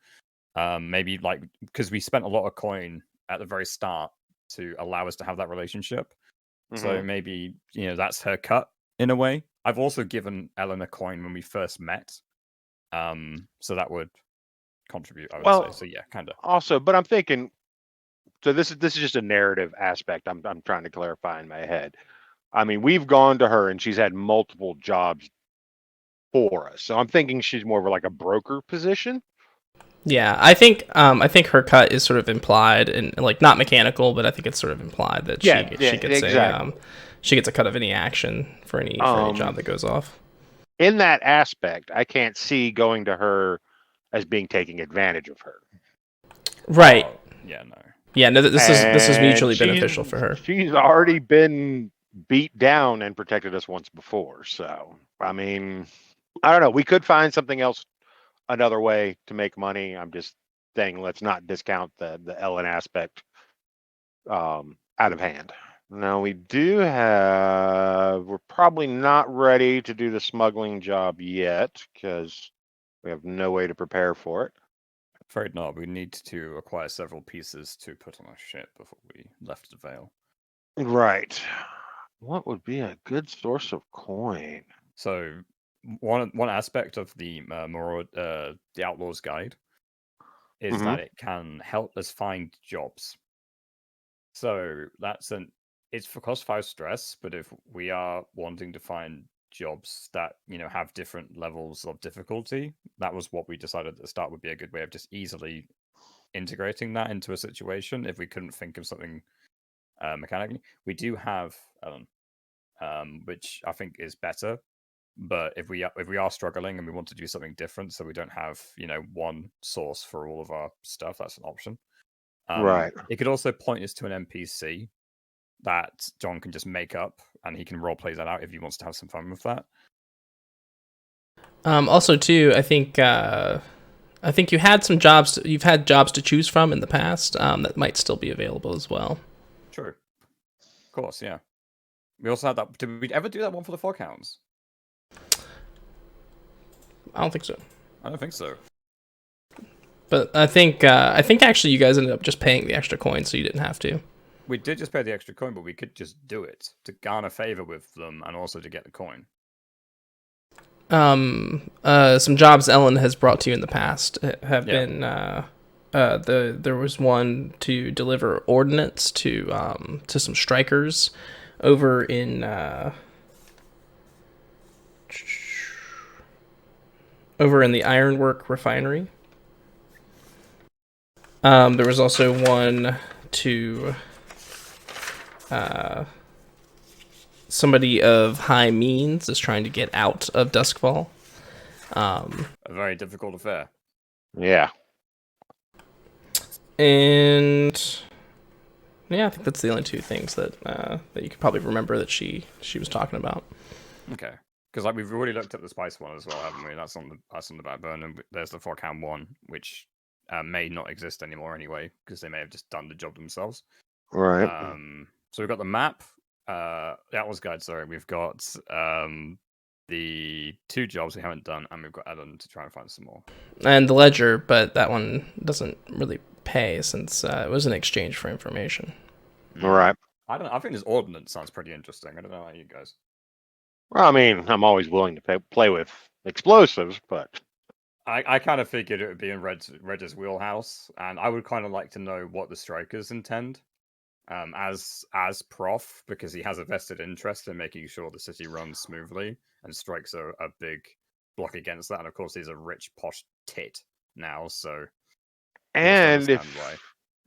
maybe like because we spent a lot of coin at the very start to allow us to have that relationship. So Mhm. maybe that's her cut in a way. I've also given Ellen a coin when we first met, so that would contribute. I would say so. Yeah, kind of. Also, but I'm thinking. So this is just a narrative aspect. I'm trying to clarify in my head. I mean, we've gone to her and she's had multiple jobs for us. So I'm thinking she's more of like a broker position. Yeah, I think her cut is sort of implied and like not mechanical, but I think it's sort of implied that Yeah, she gets exactly. she gets a cut of any action for any job that goes off. In that aspect, I can't see going to her as being taking advantage of her. Right. Oh, yeah, no. Yeah, no, this is And mutually beneficial for her. She's already been beat down and protected us once before. So, I mean, I don't know. We could find something else, another way to make money. I'm just saying, let's not discount the Ellen aspect out of hand. Now we do have. We're probably not ready to do the smuggling job yet because we have no way to prepare for it. Afraid not. We need to acquire several pieces to put on our ship before we left the Vale. Right. What would be a good source of coin? So one aspect of the the Outlaws Guide is Mhm. that it can help us find jobs. So it's for cost 5 stress, but if we are wanting to find jobs that have different levels of difficulty, that was what we decided at the start would be a good way of just easily integrating that into a situation. If we couldn't think of something mechanically, we do have which I think is better. But if we are struggling and we want to do something different, so we don't have one source for all of our stuff, that's an option. Right. It could also point us to an NPC that John can just make up, and he can roleplay that out if he wants to have some fun with that. Also, too, I think you've had jobs to choose from in the past that might still be available as well. True. Of course, yeah. We also had that. Did we ever do that one for the Foghounds? I don't think so. I don't think so. But I think actually you guys ended up just paying the extra coin, so you didn't have to. We did just pay the extra coin, but we could just do it to garner favor with them and also to get the coin. Some jobs Ellen has brought to you in the past have been there was one to deliver ordnance to some strikers over in the ironwork refinery. There was also one to somebody of high means is trying to get out of Duskfall. A very difficult affair. Yeah. And yeah, I think that's the only two things that you could probably remember that she was talking about. Okay. Because like we've already looked at the spice one as well, haven't we? That's on the back burner. And there's the Fogham one, which may not exist anymore anyway, because they may have just done the job themselves. Right. So we've got the map, the Atlas Guide. Sorry, we've got the 2 jobs we haven't done, and we've got Ellen to try and find some more. And the ledger, but that one doesn't really pay since it was an exchange for information. All right. I think this ordnance sounds pretty interesting. I don't know about you guys. Well, I mean, I'm always willing to play with explosives, but I kind of figured it would be in Red's wheelhouse, and I would kind of like to know what the strikers intend. As prof, because he has a vested interest in making sure the city runs smoothly, and strikes a big block against that. And of course, he's a rich posh tit now, so and if why.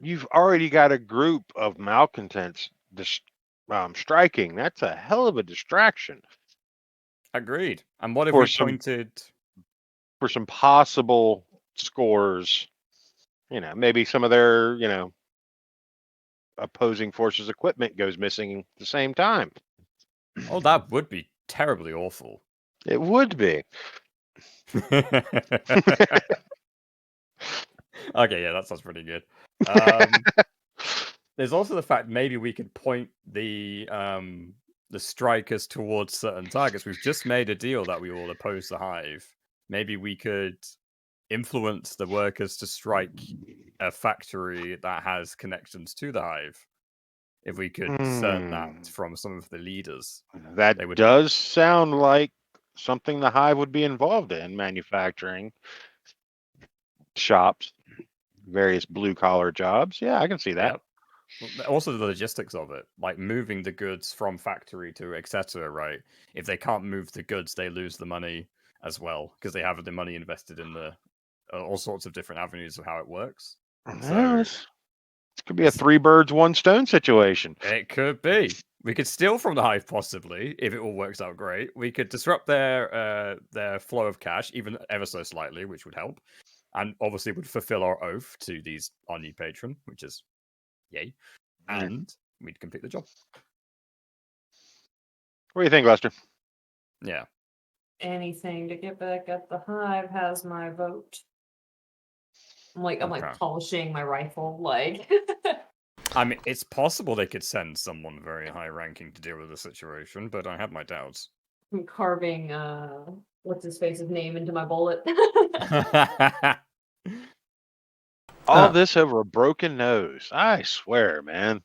you've already got a group of malcontents striking, that's a hell of a distraction. Agreed. And what if For we some- pointed For some possible scores, maybe some of their, opposing forces equipment goes missing at the same time. Oh, that would be terribly awful. It would be. Okay, yeah, that sounds pretty good. There's also the fact maybe we could point the strikers towards certain targets. We've just made a deal that we will oppose the hive. Maybe we could influence the workers to strike a factory that has connections to the hive. If we could discern that from some of the leaders. That does sound like something the hive would be involved in, manufacturing shops, various blue-collar jobs. Yeah, I can see that. Yep. Also the logistics of it, like moving the goods from factory to etc. Right? If they can't move the goods, they lose the money as well, because they have the money invested in the all sorts of different avenues of how it works. So, this could be a 3 birds, 1 stone situation. It could be. We could steal from the hive, possibly, if it all works out great. We could disrupt their flow of cash, even ever so slightly, which would help. And obviously would fulfill our oath to our new patron, which is yay. And we'd complete the job. What do you think, Lester? Yeah. Anything to get back at the hive has my vote. I'm like polishing my rifle, like. I mean, it's possible they could send someone very high ranking to deal with the situation, but I have my doubts. I'm carving what's his face's name into my bullet. All this over a broken nose. I swear, man.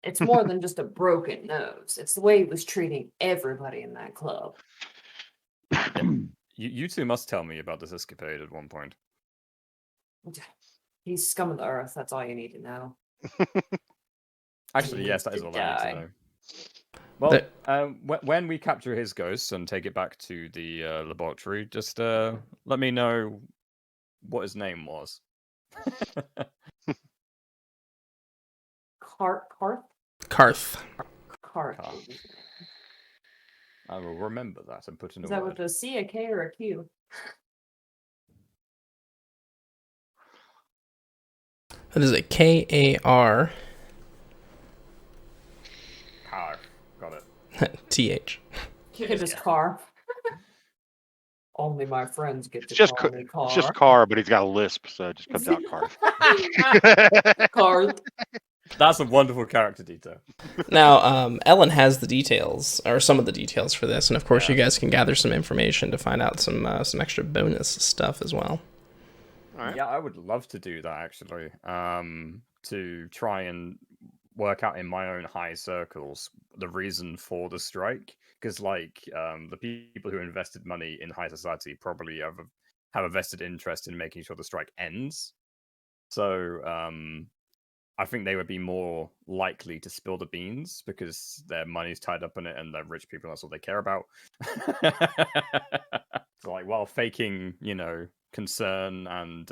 It's more than just a broken nose. It's the way he was treating everybody in that club. You two must tell me about this escapade at one point. He's scum of the earth. That's all you need to know. Actually, yes, that is all I need to know. Well, when we capture his ghost and take it back to the laboratory, just let me know what his name was. Karth. I will remember that and put in a word. Is that with a C, a K, or a Q? That is a K-A-R. Car. Got it. T-H. It is car. Only my friends get to call me car. It's just car, but he's got a lisp, so it just comes out car. Car. That's a wonderful character detail. Now, Ellen has the details, or some of the details for this, and of course you guys can gather some information to find out some extra bonus stuff as well. Right. Yeah, I would love to do that, actually. To try and work out in my own high circles the reason for the strike. Because, the people who invested money in high society probably have a vested interest in making sure the strike ends. So, I think they would be more likely to spill the beans because their money's tied up in it and they're rich people, that's all they care about. So, while faking, concern and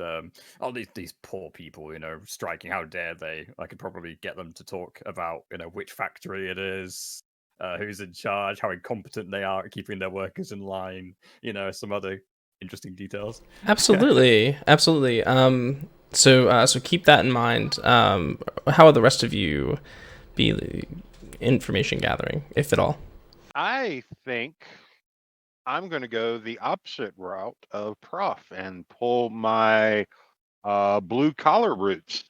these poor people, striking, how dare they? I could probably get them to talk about, which factory it is, who's in charge, how incompetent they are at keeping their workers in line, some other interesting details. Absolutely. So keep that in mind. How will the rest of you be information gathering, if at all? I think I'm going to go the opposite route of Prof and pull my blue collar roots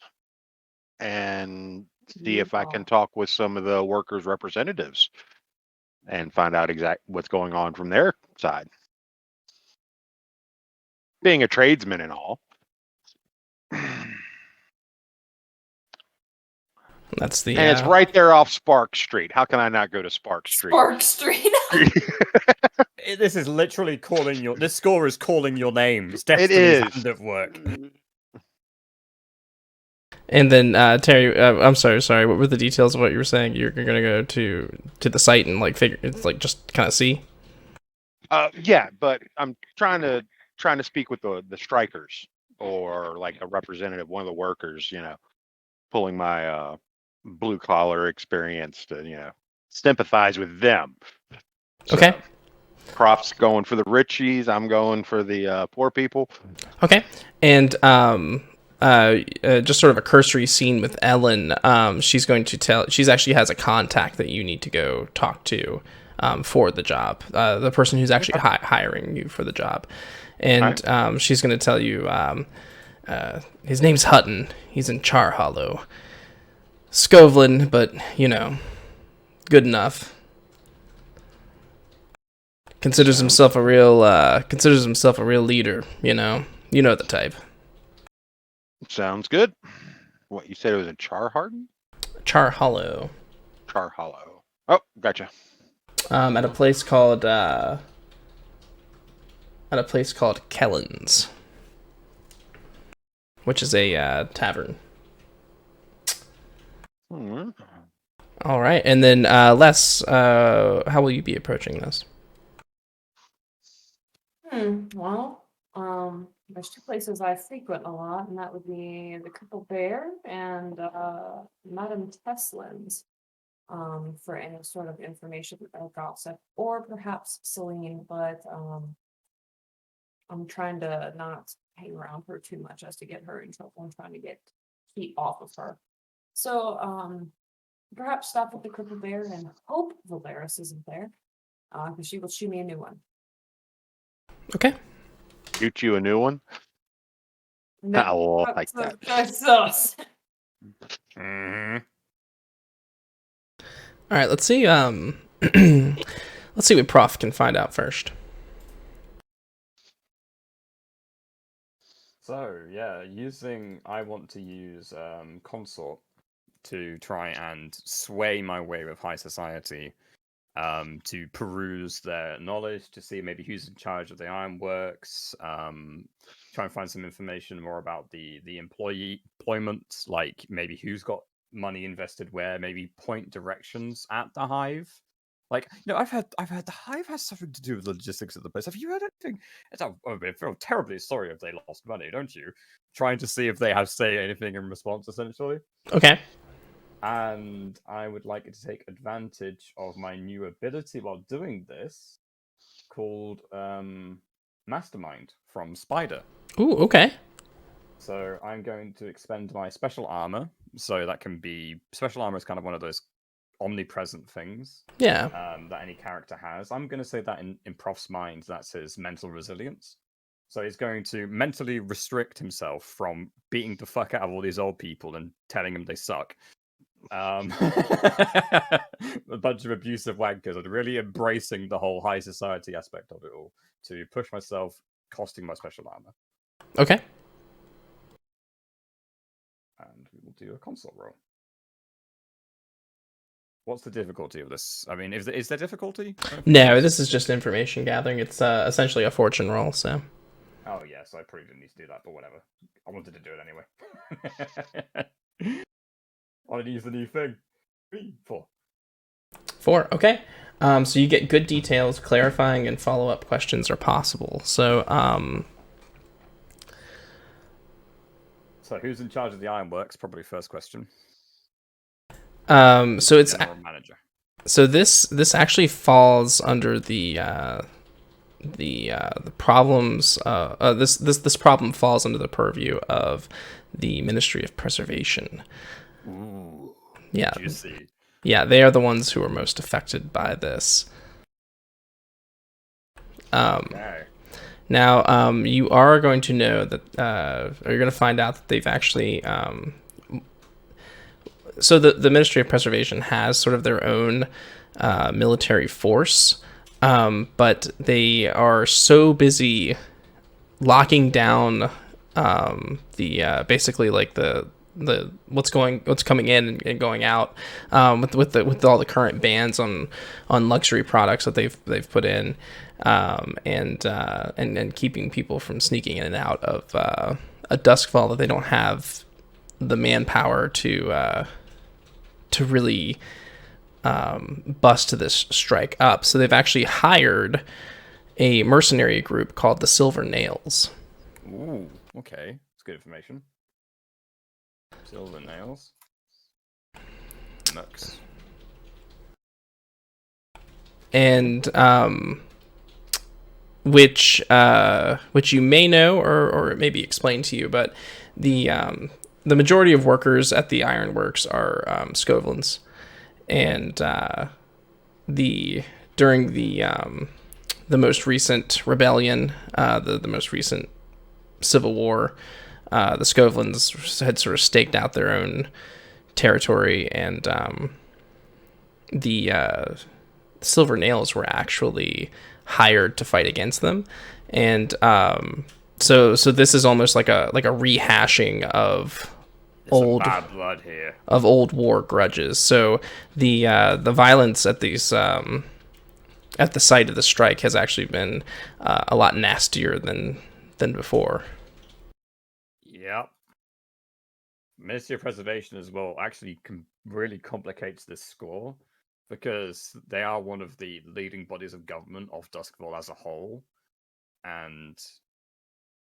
and see if I can talk with some of the workers' representatives and find out exactly what's going on from their side. Being a tradesman and all. That's the And it's right there off Spark Street. How can I not go to Spark Street? Spark Street. This is literally calling your. This score is calling your name. It's It Destiny's is. hand at work. And then Terry, I'm sorry. What were the details of what you were saying? You're gonna go to the site and like figure, it's like just kind of see. Yeah, but I'm trying to speak with the strikers or like a representative, one of the workers. Pulling my blue collar experience to sympathize with them. Okay. Prof's going for the richies. I'm going for the poor people. Okay. And just sort of a cursory scene with Ellen. She's going to tell. She's actually has a contact that you need to go talk to for the job. The person who's actually hiring you for the job, and she's going to tell you. His name's Hutton. He's in Char Hollow. Skovlin, but good enough. Considers himself a real leader. You know the type. Sounds good. What you said it was in Charharden? Char Hollow. Char Hollow. Oh, gotcha. At a place called Kellen's, which is a tavern. Hmm. All right, and then Les, how will you be approaching this? Well, there's two places I frequent a lot, and that would be the Cripple Bear and Madame Teslin's. For any sort of information or gossip, or perhaps Celine, but I'm trying to not hang around her too much as to get her in trouble. I'm trying to get heat off of her. So perhaps stop at the Cripple Bear and hope Valeris isn't there, because she will shoot me a new one. Okay. Shoot you a new one? No, I like that. That's us. Mhm. All right. Let's see. Let's see what Prof can find out first. So yeah, I want to use consort to try and sway my way with high society, to peruse their knowledge, to see maybe who's in charge of the ironworks, try and find some information more about the employment, like maybe who's got money invested where, maybe point directions at the hive. Like, I've heard the hive has something to do with the logistics of the place. Have you heard anything? I feel terribly sorry if they lost money, don't you? Trying to see if they have say anything in response, essentially. Okay. And I would like to take advantage of my new ability while doing this, called Mastermind from Spider. Ooh. Okay. So I'm going to expend my special armor. So that can be special armor is kind of one of those omnipresent things. Yeah. That any character has. I'm going to say that in Prof's mind, that's his mental resilience. So he's going to mentally restrict himself from beating the fuck out of all these old people and telling them they suck. A bunch of abusive wankers, and really embracing the whole high society aspect of it all to push myself, costing my special armor. Okay. And we will do a console roll. What's the difficulty of this? I mean, is there difficulty? No, this is just information gathering. It's essentially a fortune roll. So. Oh yes, I probably didn't need to do that, but whatever. I wanted to do it anyway. I wanted to use the new thing. 4. Okay. So you get good details, clarifying and follow-up questions are possible. So, So who's in charge of the ironworks? Probably first question. So it's General manager. So this actually falls under the problems. This problem falls under the purview of the Ministry of Preservation. Ooh. Yeah. Juicy. Yeah, they are the ones who are most affected by this. Okay. Now, you are going to know that, or you're going to find out that they've actually. So the Ministry of Preservation has sort of their own military force, but they are so busy locking down the basically like the what's coming in and going out, with all the current bans on luxury products that they've put in, and keeping people from sneaking in and out of a Duskfall, that they don't have the manpower to really bust this strike up. So they've actually hired a mercenary group called the Silver Nails. Ooh, okay. That's good information. Silver nails. Nooks. And which you may know, or maybe explain to you, but the majority of workers at the ironworks are Scovlins, and during the most recent rebellion, the most recent civil war, the Scovlins had sort of staked out their own territory, and the Silver Nails were actually hired to fight against them, and so this is almost like a rehashing of Some bad blood here. of old war grudges. So the violence at these at the site of the strike has actually been a lot nastier than before. Yep. Ministry of Preservation as well actually really complicates this score, because they are one of the leading bodies of government of Duskfall as a whole, and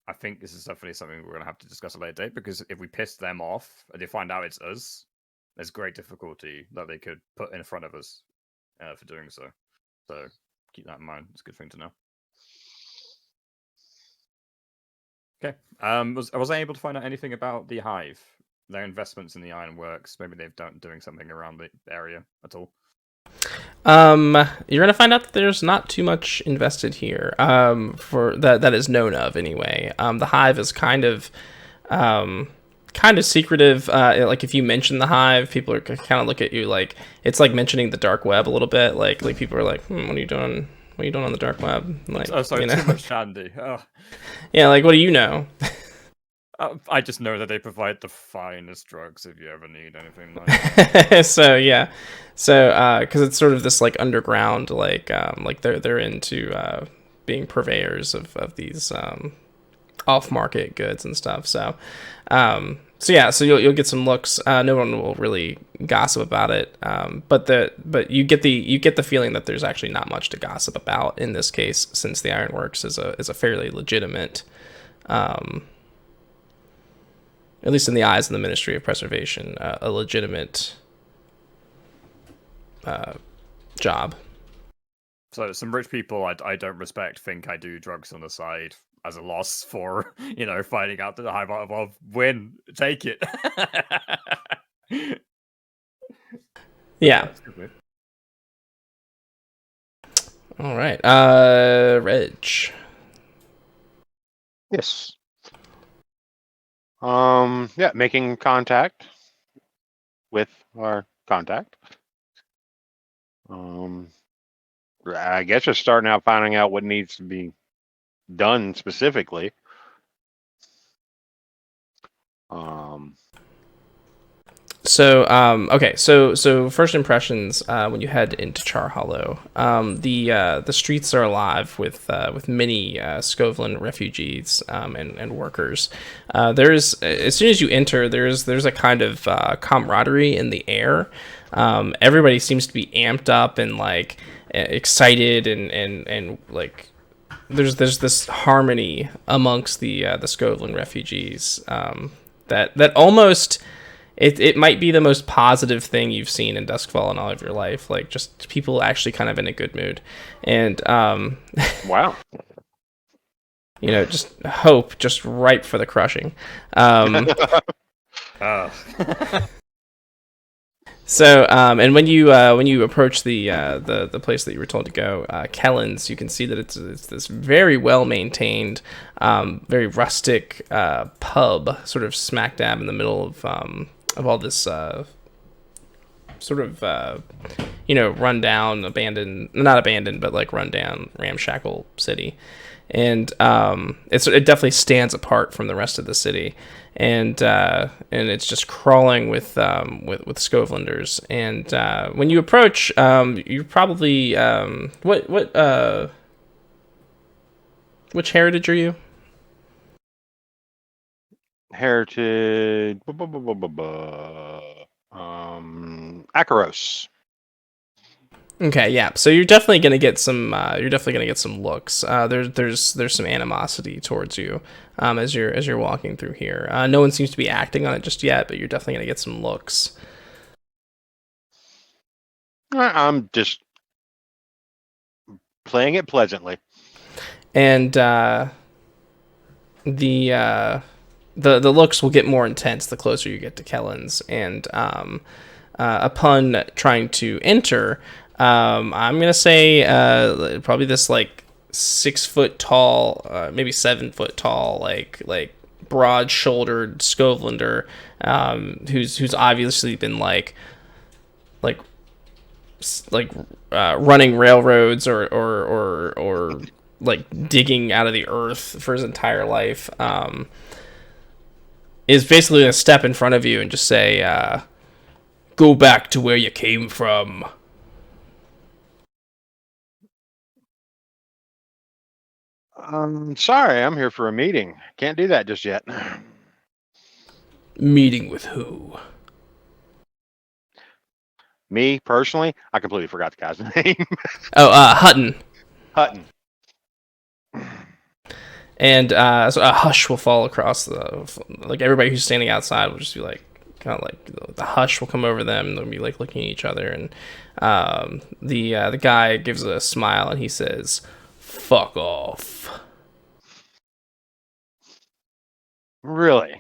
I think this is definitely something we're going to have to discuss at a later date, because if we piss them off and they find out it's us, there's great difficulty that they could put in front of us for doing so. So keep that in mind. It's a good thing to know. Okay. I wasn't able to find out anything about the Hive, their investments in the ironworks. Maybe they've done doing something around the area at all. You're gonna find out that there's not too much invested here. For that is known of anyway. The Hive is kind of secretive. Like if you mention the Hive, people are kind of look at you like it's like mentioning the dark web a little bit. Like people are like, what are you doing? What are you doing on the dark web? Like, oh, sorry, too much shandy. Oh. Yeah, like what do you know? I just know that they provide the finest drugs if you ever need anything like that. So yeah, so because it's sort of this like underground, like they're into being purveyors of these off-market goods and stuff. So so you'll get some looks. No one will really gossip about it, but you get the feeling that there's actually not much to gossip about in this case, since the Ironworks is a fairly legitimate, at least in the eyes of the Ministry of Preservation, a legitimate job. So some rich people I don't respect think I do drugs on the side as a loss for, finding out that the Hive are well, win, take it. Yeah. All right. Reg. Yes. Making contact with our contact. I guess just starting out finding out what needs to be done specifically. Okay. So first impressions when you head into Char Hollow, the streets are alive with many Scovlin refugees and workers. There's as soon as you enter, there's a kind of camaraderie in the air. Everybody seems to be amped up and like excited and like there's this harmony amongst the Scovlin refugees that almost. It might be the most positive thing you've seen in Duskfall in all of your life. Like, just people actually kind of in a good mood. And, wow. Just hope, just ripe for the crushing. So, and when you approach the place that you were told to go, Kellen's, you can see that it's this very well maintained, very rustic pub, sort of smack dab in the middle of all this sort of rundown, abandoned, not abandoned, but like rundown, ramshackle city, and it definitely stands apart from the rest of the city, and it's just crawling with Scovlanders. And when you approach, you probably which heritage are you? Heritage. Akaros. Okay, yeah. So you're definitely gonna get some. You're definitely gonna get some looks. There's some animosity towards you, as you're walking through here. No one seems to be acting on it just yet, but you're definitely gonna get some looks. I'm just playing it pleasantly. And the looks will get more intense the closer you get to Kellen's. And upon trying to enter, I'm gonna say probably this like 6 foot tall, maybe 7 foot tall, like broad shouldered Scovlander, who's obviously been like running railroads or like digging out of the earth for his entire life, is basically gonna step in front of you and just say, "Go back to where you came from." Sorry, I'm here for a meeting. Can't do that just yet. Meeting with who? Me personally, I completely forgot the guy's name. Oh, Hutton. Hutton. And so a hush will fall across like everybody who's standing outside will just be like, kind of like the hush will come over them. And they'll be like looking at each other, and the guy gives a smile and he says, "Fuck off." Really?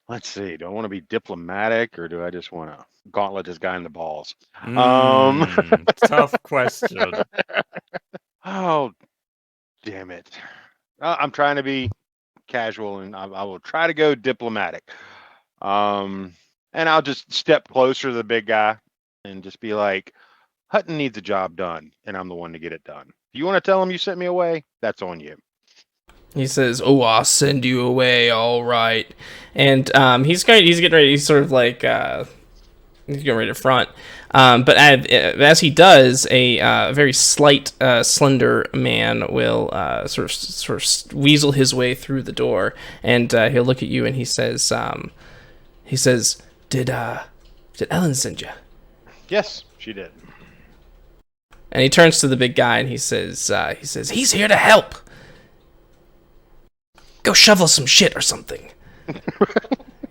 Let's see. Do I want to be diplomatic or do I just want to gauntlet this guy in the balls? Tough question. Oh, damn it. I'm trying to be casual and I will try to go diplomatic. And I'll just step closer to the big guy and just be like, Hutton needs a job done and I'm the one to get it done. If you want to tell him you sent me away, that's on you. He says, "Oh, I'll send you away, all right." And he's getting ready. He's sort of like he's getting ready to front. But as he does, a very slight, slender man will sort of weasel his way through the door, and he'll look at you and he says, "Did Ellen send you?" Yes, she did. And he turns to the big guy and he says, "He's here to help. Go shovel some shit or something."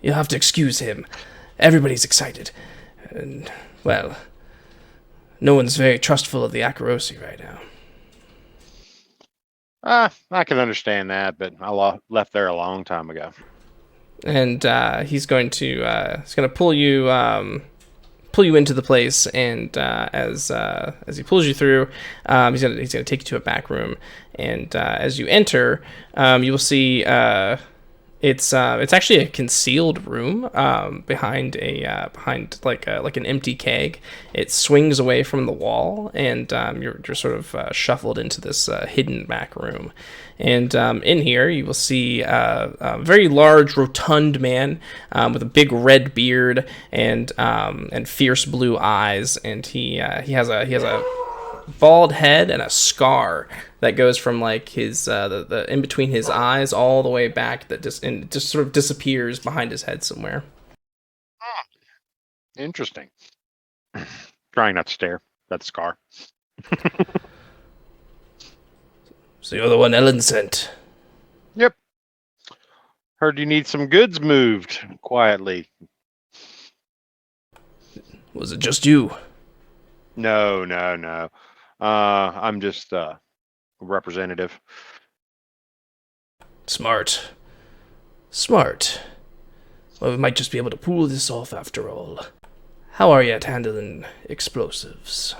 You'll have to excuse him. Everybody's excited. And, well, no one's very trustful of the Akarosi right now. I can understand that, but I left there a long time ago. And he's going to pull you into the place, and as he pulls you through, he's gonna take you to a back room, and as you enter, you will see it's actually a concealed room behind like an empty keg. It swings away from the wall, and you're sort of shuffled into this hidden back room. And in here, you will see a very large, rotund man with a big red beard and fierce blue eyes, and he has a bald head and a scar that goes from like his the in between his eyes all the way back, that just sort of disappears behind his head somewhere. Interesting. Trying not to stare. That scar. So you're the one Ellen sent. Yep. Heard you need some goods moved quietly. Was it just you? No. I'm just a representative. Smart. Well, we might just be able to pull this off after all. How are you at handling explosives?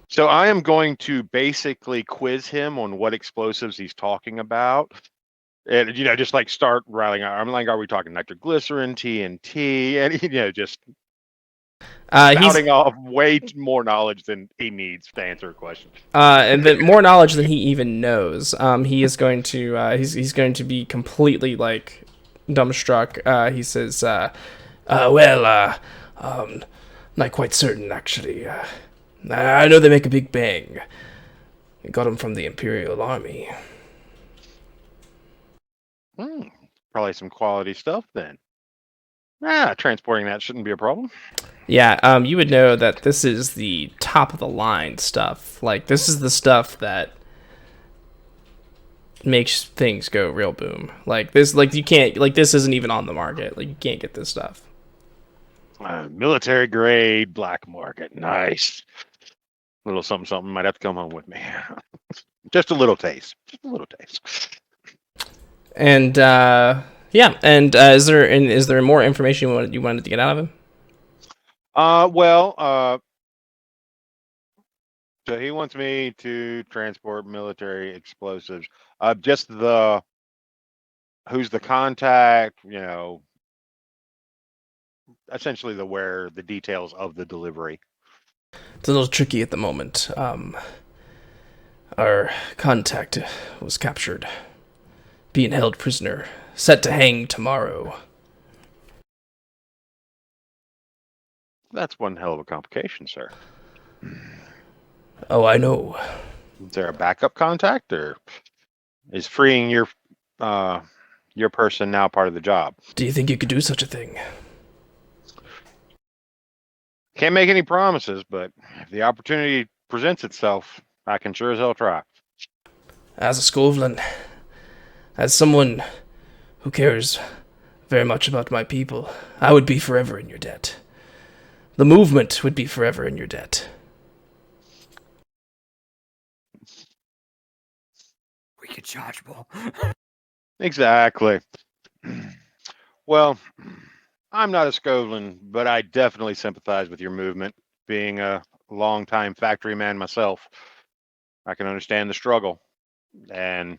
So I am going to basically quiz him on what explosives he's talking about. And, just like start riling out. I'm like, are we talking nitroglycerin, TNT? And, just He's spouting off way more knowledge than he needs to answer a question. and then more knowledge than he even knows. He is going to he's going to be completely like dumbstruck. He says, not quite certain actually. I know they make a big bang. Got them from the Imperial Army. Probably some quality stuff then. Transporting that shouldn't be a problem. Yeah, you would know that this is the top of the line stuff. Like, this is the stuff that makes things go real boom. Like, this, like, you can't, like, this isn't even on the market. Like, you can't get this stuff. Military grade black market. Nice. Little something, something might have to come home with me. Just a little taste. Just a little taste. And, yeah, and is there more information you wanted to get out of him? So he wants me to transport military explosives. Just who's the contact, essentially the details of the delivery. It's a little tricky at the moment. Our contact was captured, being held prisoner, set to hang tomorrow. That's one hell of a complication, sir. Oh, I know. Is there a backup contact, or is freeing your person now part of the job? Do you think you could do such a thing? Can't make any promises, but if the opportunity presents itself, I can sure as hell try. As a Skovlan, as someone who cares very much about my people, I would be forever in your debt. The movement would be forever in your debt. We could charge more. Exactly. Well, I'm not a Skovlan, but I definitely sympathize with your movement. Being a longtime factory man myself, I can understand the struggle. And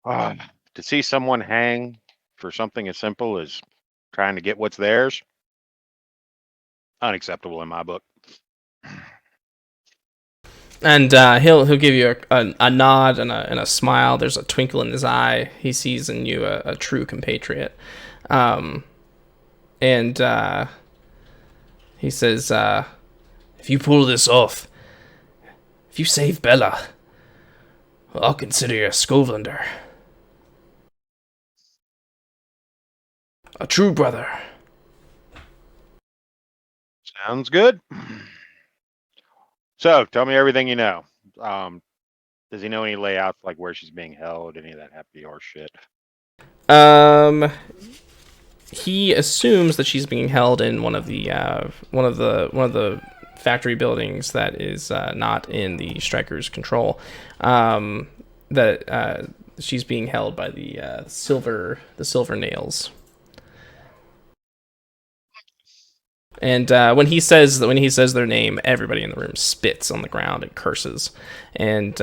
to see someone hang for something as simple as trying to get what's theirs, unacceptable in my book. And he'll give you a nod and a smile. There's a twinkle in his eye. He sees in you a true compatriot. And he says, if you pull this off, if you save Bella, I'll consider you a Skovlander. A true brother. Sounds good. So, tell me everything you know. Does he know any layouts, like where she's being held, any of that happy horse shit? He assumes that she's being held in one of the factory buildings that is not in the Striker's control. That she's being held by the silver nails. And when he says their name, everybody in the room spits on the ground and curses. And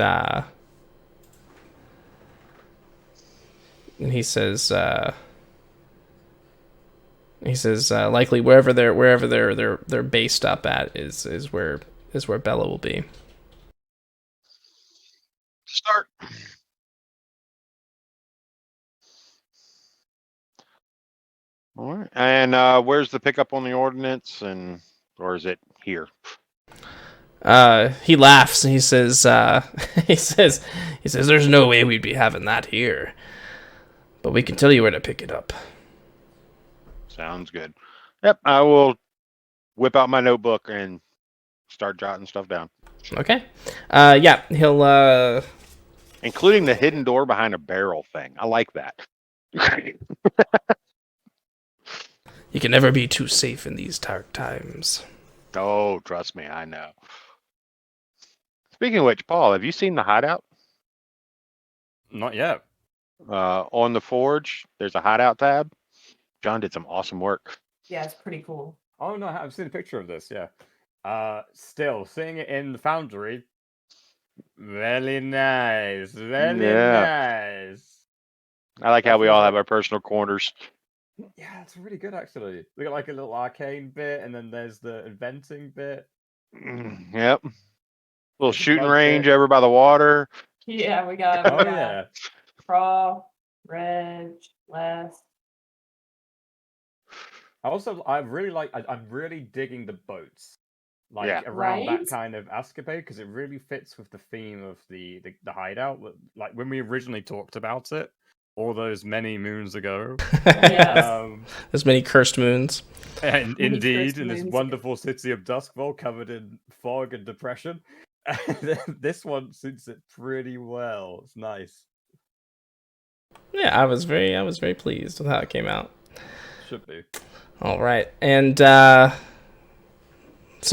he says likely wherever they're based up at is where Bella will be. Start. All right. And where's the pickup on the ordinance, or is it here? He laughs and he says he says there's no way we'd be having that here, but we can tell you where to pick it up. Sounds good. Yep, I will whip out my notebook and start jotting stuff down. Okay. Yeah, he'll including the hidden door behind a barrel thing. I like that. You can never be too safe in these dark times. Oh, trust me, I know. Speaking of which, Paul, have you seen the hideout? Not yet. On the forge, there's a hideout tab. John did some awesome work. Yeah, it's pretty cool. Oh no, I've seen a picture of this. Yeah. Still seeing it in the foundry. Really nice. Really Yeah. nice. I like how That we feels all like have our personal corners. yeah, it's really good actually. We got like a little arcane bit, and then there's the inventing bit. Yep. Little There's a shooting mud range bit. over by the water. Yeah, we got Oh yeah. Prof, Reg, Les. I really like. I'm really digging the boats, Yeah. like around that Right? kind of escapade, because it really fits with the theme of the hideout. Like when we originally talked about it, all those many moons ago. Yes. There's many cursed moons. And Many indeed, cursed in this moons. wonderful city of Duskville, covered in fog and depression. This one suits it pretty well. It's nice. Yeah, I was very pleased with how it came out. Should be. All right, and so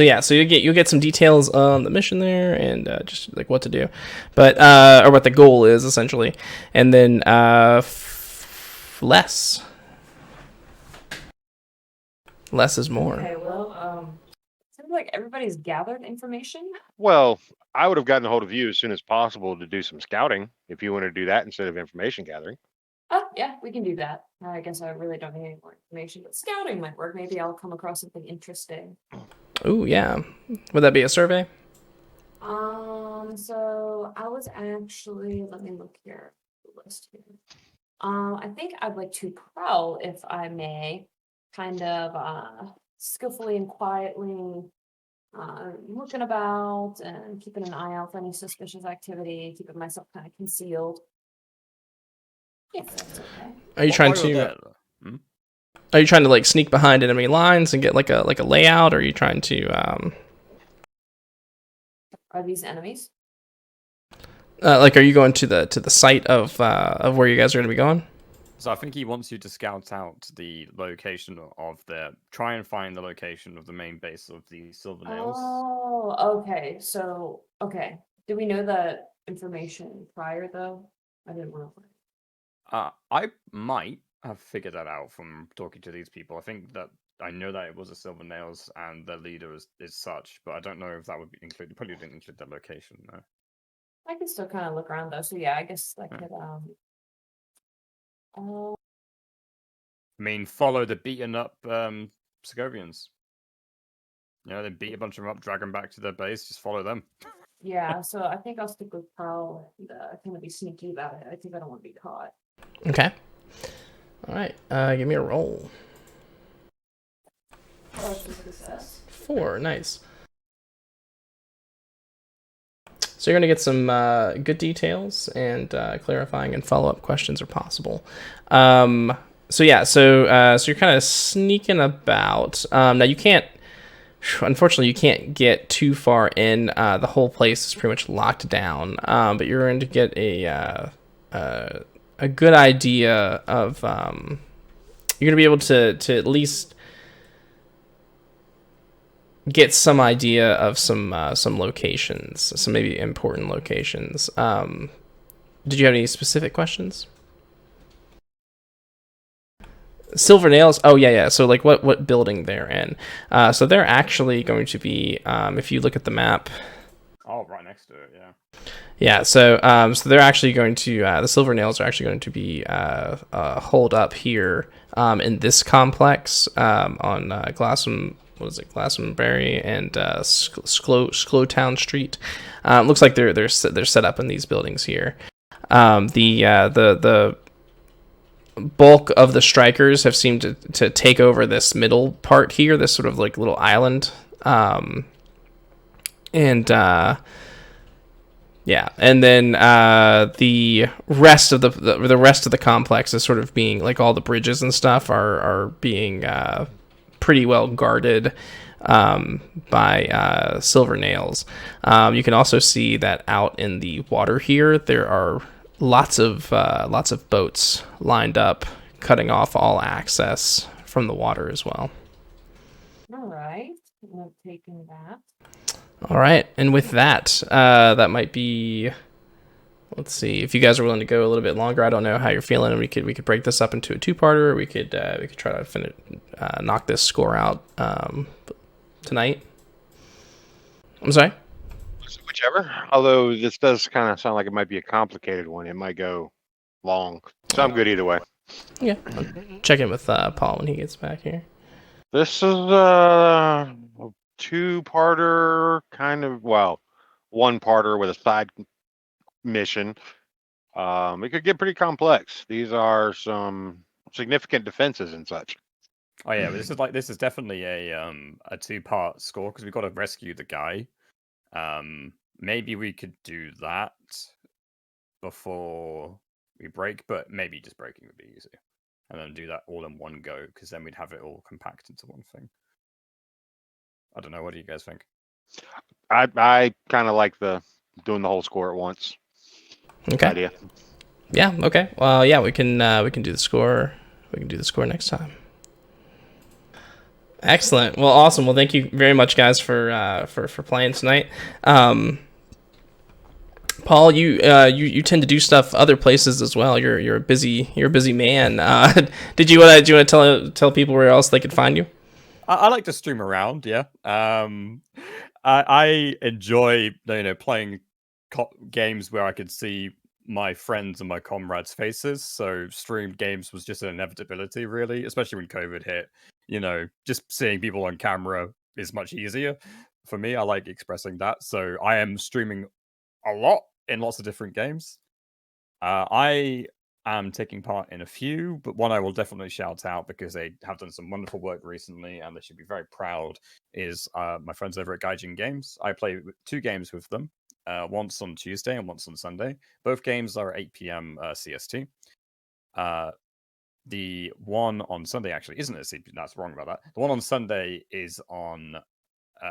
yeah, so you'll get some details on the mission there and just like what to do, but or what the goal is essentially, and then less is more. Okay, well, seems like everybody's gathered information. Well, I would have gotten a hold of you as soon as possible to do some scouting if you want to do that instead of information gathering. Yeah, we can do that. I guess I really don't need any more information, but scouting might work. Maybe I'll come across something interesting. Ooh, yeah. Would that be a survey? So I was actually, let me look here, the list here. I think I'd like to prowl, if I may, kind of skillfully and quietly looking about and keeping an eye out for any suspicious activity, keeping myself kind of concealed. If that's okay. Are you Well, trying while you're to? there, Are you trying to like sneak behind enemy lines and get like a layout? Or are you trying to? Are these enemies? Like, are you going to the site of where you guys are going to be going? So I think he wants you to scout out the location of try and find the location of the main base of the Silver Nails. Oh, okay. So, okay. Do we know that information prior, though? I didn't want to. I might have figured that out from talking to these people. I think that I know that it was a Silver Nails and the leader is such, but I don't know if that would be included. Probably didn't include that location though. I can still kind of look around, though. So, yeah, I guess I could, I mean, follow the beaten up Segovians. You know, they beat a bunch of them up, drag them back to their base. Just follow them. yeah. So I think I'll stick with Prowl and kind of be sneaky about it. I think I don't want to be caught. Okay. All right. Give me a roll. Success. 4. Nice. So you're going to get some good details, and clarifying and follow-up questions are possible. So yeah, so you're kind of sneaking about. Now you can't, unfortunately, you can't get too far in. The whole place is pretty much locked down. But you're going to get a good idea of. You're going to be able to at least get some idea of some locations, some maybe important locations. Did you have any specific questions? Silver Nails. Oh yeah. So like what building they're in. So they're actually going to be, if you look at the map. Oh, right next to it. Yeah. Yeah. So so they're actually going to the Silver Nails are actually going to be holed up here in this complex on Glassam. What is it? Glastonbury and Sclowtown Street. Looks like they're set up in these buildings here. The bulk of the strikers have seemed to take over this middle part here, this sort of like little island, and yeah, and then the rest of the rest of the complex is sort of being like all the bridges and stuff are being pretty well guarded by Silver Nails. You can also see that out in the water here there are lots of boats lined up, cutting off all access from the water as well. All right. I'm taking that. All right, and with that, that might be let's see if you guys are willing to go a little bit longer. I don't know how you're feeling, and we could break this up into a two-parter, or we could try to knock this score out tonight. I'm sorry. Whichever. Although this does kind of sound like it might be a complicated one. It might go long. So I'm good either way. Yeah, I'll check in with Paul when he gets back here. This is a two-parter, kind of, well, one-parter with a side mission. It could get pretty complex. These are some significant defenses and such. Oh yeah, but this is definitely a two-part score because we've got to rescue the guy. Maybe we could do that before we break, but maybe just breaking would be easier, and then do that all in one go because then we'd have it all compact into one thing. I don't know. What do you guys think? I kind of like doing the whole score at once. Okay. Idea. Yeah. Okay. Well, yeah, we can do the score. We can do the score next time. Excellent. Well, awesome. Well, thank you very much, guys, for playing tonight. Paul, you tend to do stuff other places as well. You're a busy man. Do you want to tell people where else they could find you? I like to stream around. Yeah. I enjoy playing games where I could see my friends and my comrades' faces. So streamed games was just an inevitability, really, especially when COVID hit. Just seeing people on camera is much easier for me. I like expressing that. So I am streaming a lot in lots of different games. I am taking part in a few, but one I will definitely shout out because they have done some wonderful work recently and they should be very proud is my friends over at Gaijin Games. I play 2 games with them, once on Tuesday and once on Sunday. Both games are 8 p.m. CST. The one on Sunday actually isn't a CP. That's wrong about that. The one on Sunday is on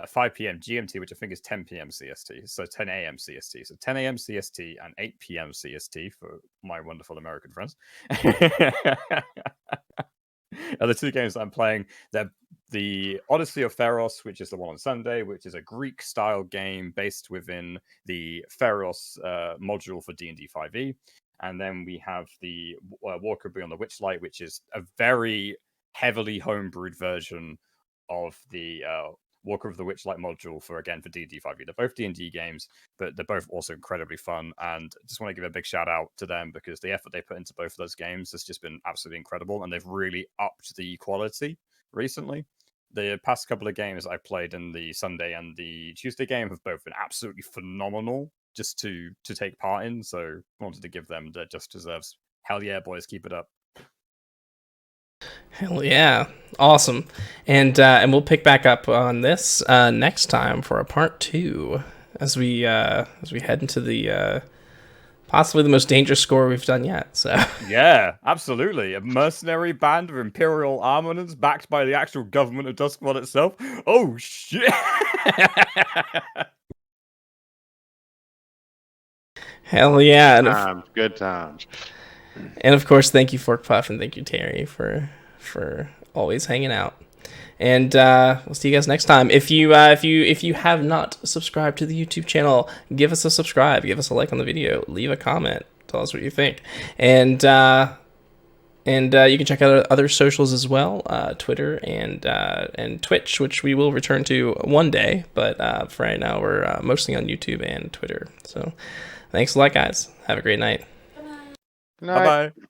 5 p.m. GMT, which I think is 10 p.m. CST. So 10 a.m. CST. So 10 a.m. CST and 8 p.m. CST for my wonderful American friends. Are the 2 games that I'm playing. They're the Odyssey of Pharos, which is the one on Sunday, which is a Greek-style game based within the Pharos module for D&D 5e. And then we have the Walker Beyond the Witchlight, which is a very heavily homebrewed version of the Walker of the Witchlight module for D&D 5e. They're both D&D games, but they're both also incredibly fun. And I just want to give a big shout out to them because the effort they put into both of those games has just been absolutely incredible. And they've really upped the quality recently. The past couple of games I played in the Sunday and the Tuesday game have both been absolutely phenomenal just to take part in. So I wanted to give them the just deserves. Hell yeah, boys, keep it up. Hell yeah, awesome, and we'll pick back up on this next time for a part 2 as we head into the possibly the most dangerous score we've done yet. So yeah, absolutely, a mercenary band of Imperial armaments backed by the actual government of Duskwall itself. Oh shit! Hell yeah, Good times. And of course, thank you Fork Puff and thank you Terry for always hanging out. And we'll see you guys next time. If you have not subscribed to the YouTube channel, give us a subscribe, give us a like on the video, leave a comment, tell us what you think, and you can check out other socials as well, Twitter and Twitch, which we will return to one day. But for right now, we're mostly on YouTube and Twitter. So thanks a lot, guys. Have a great night. Good night. Bye bye.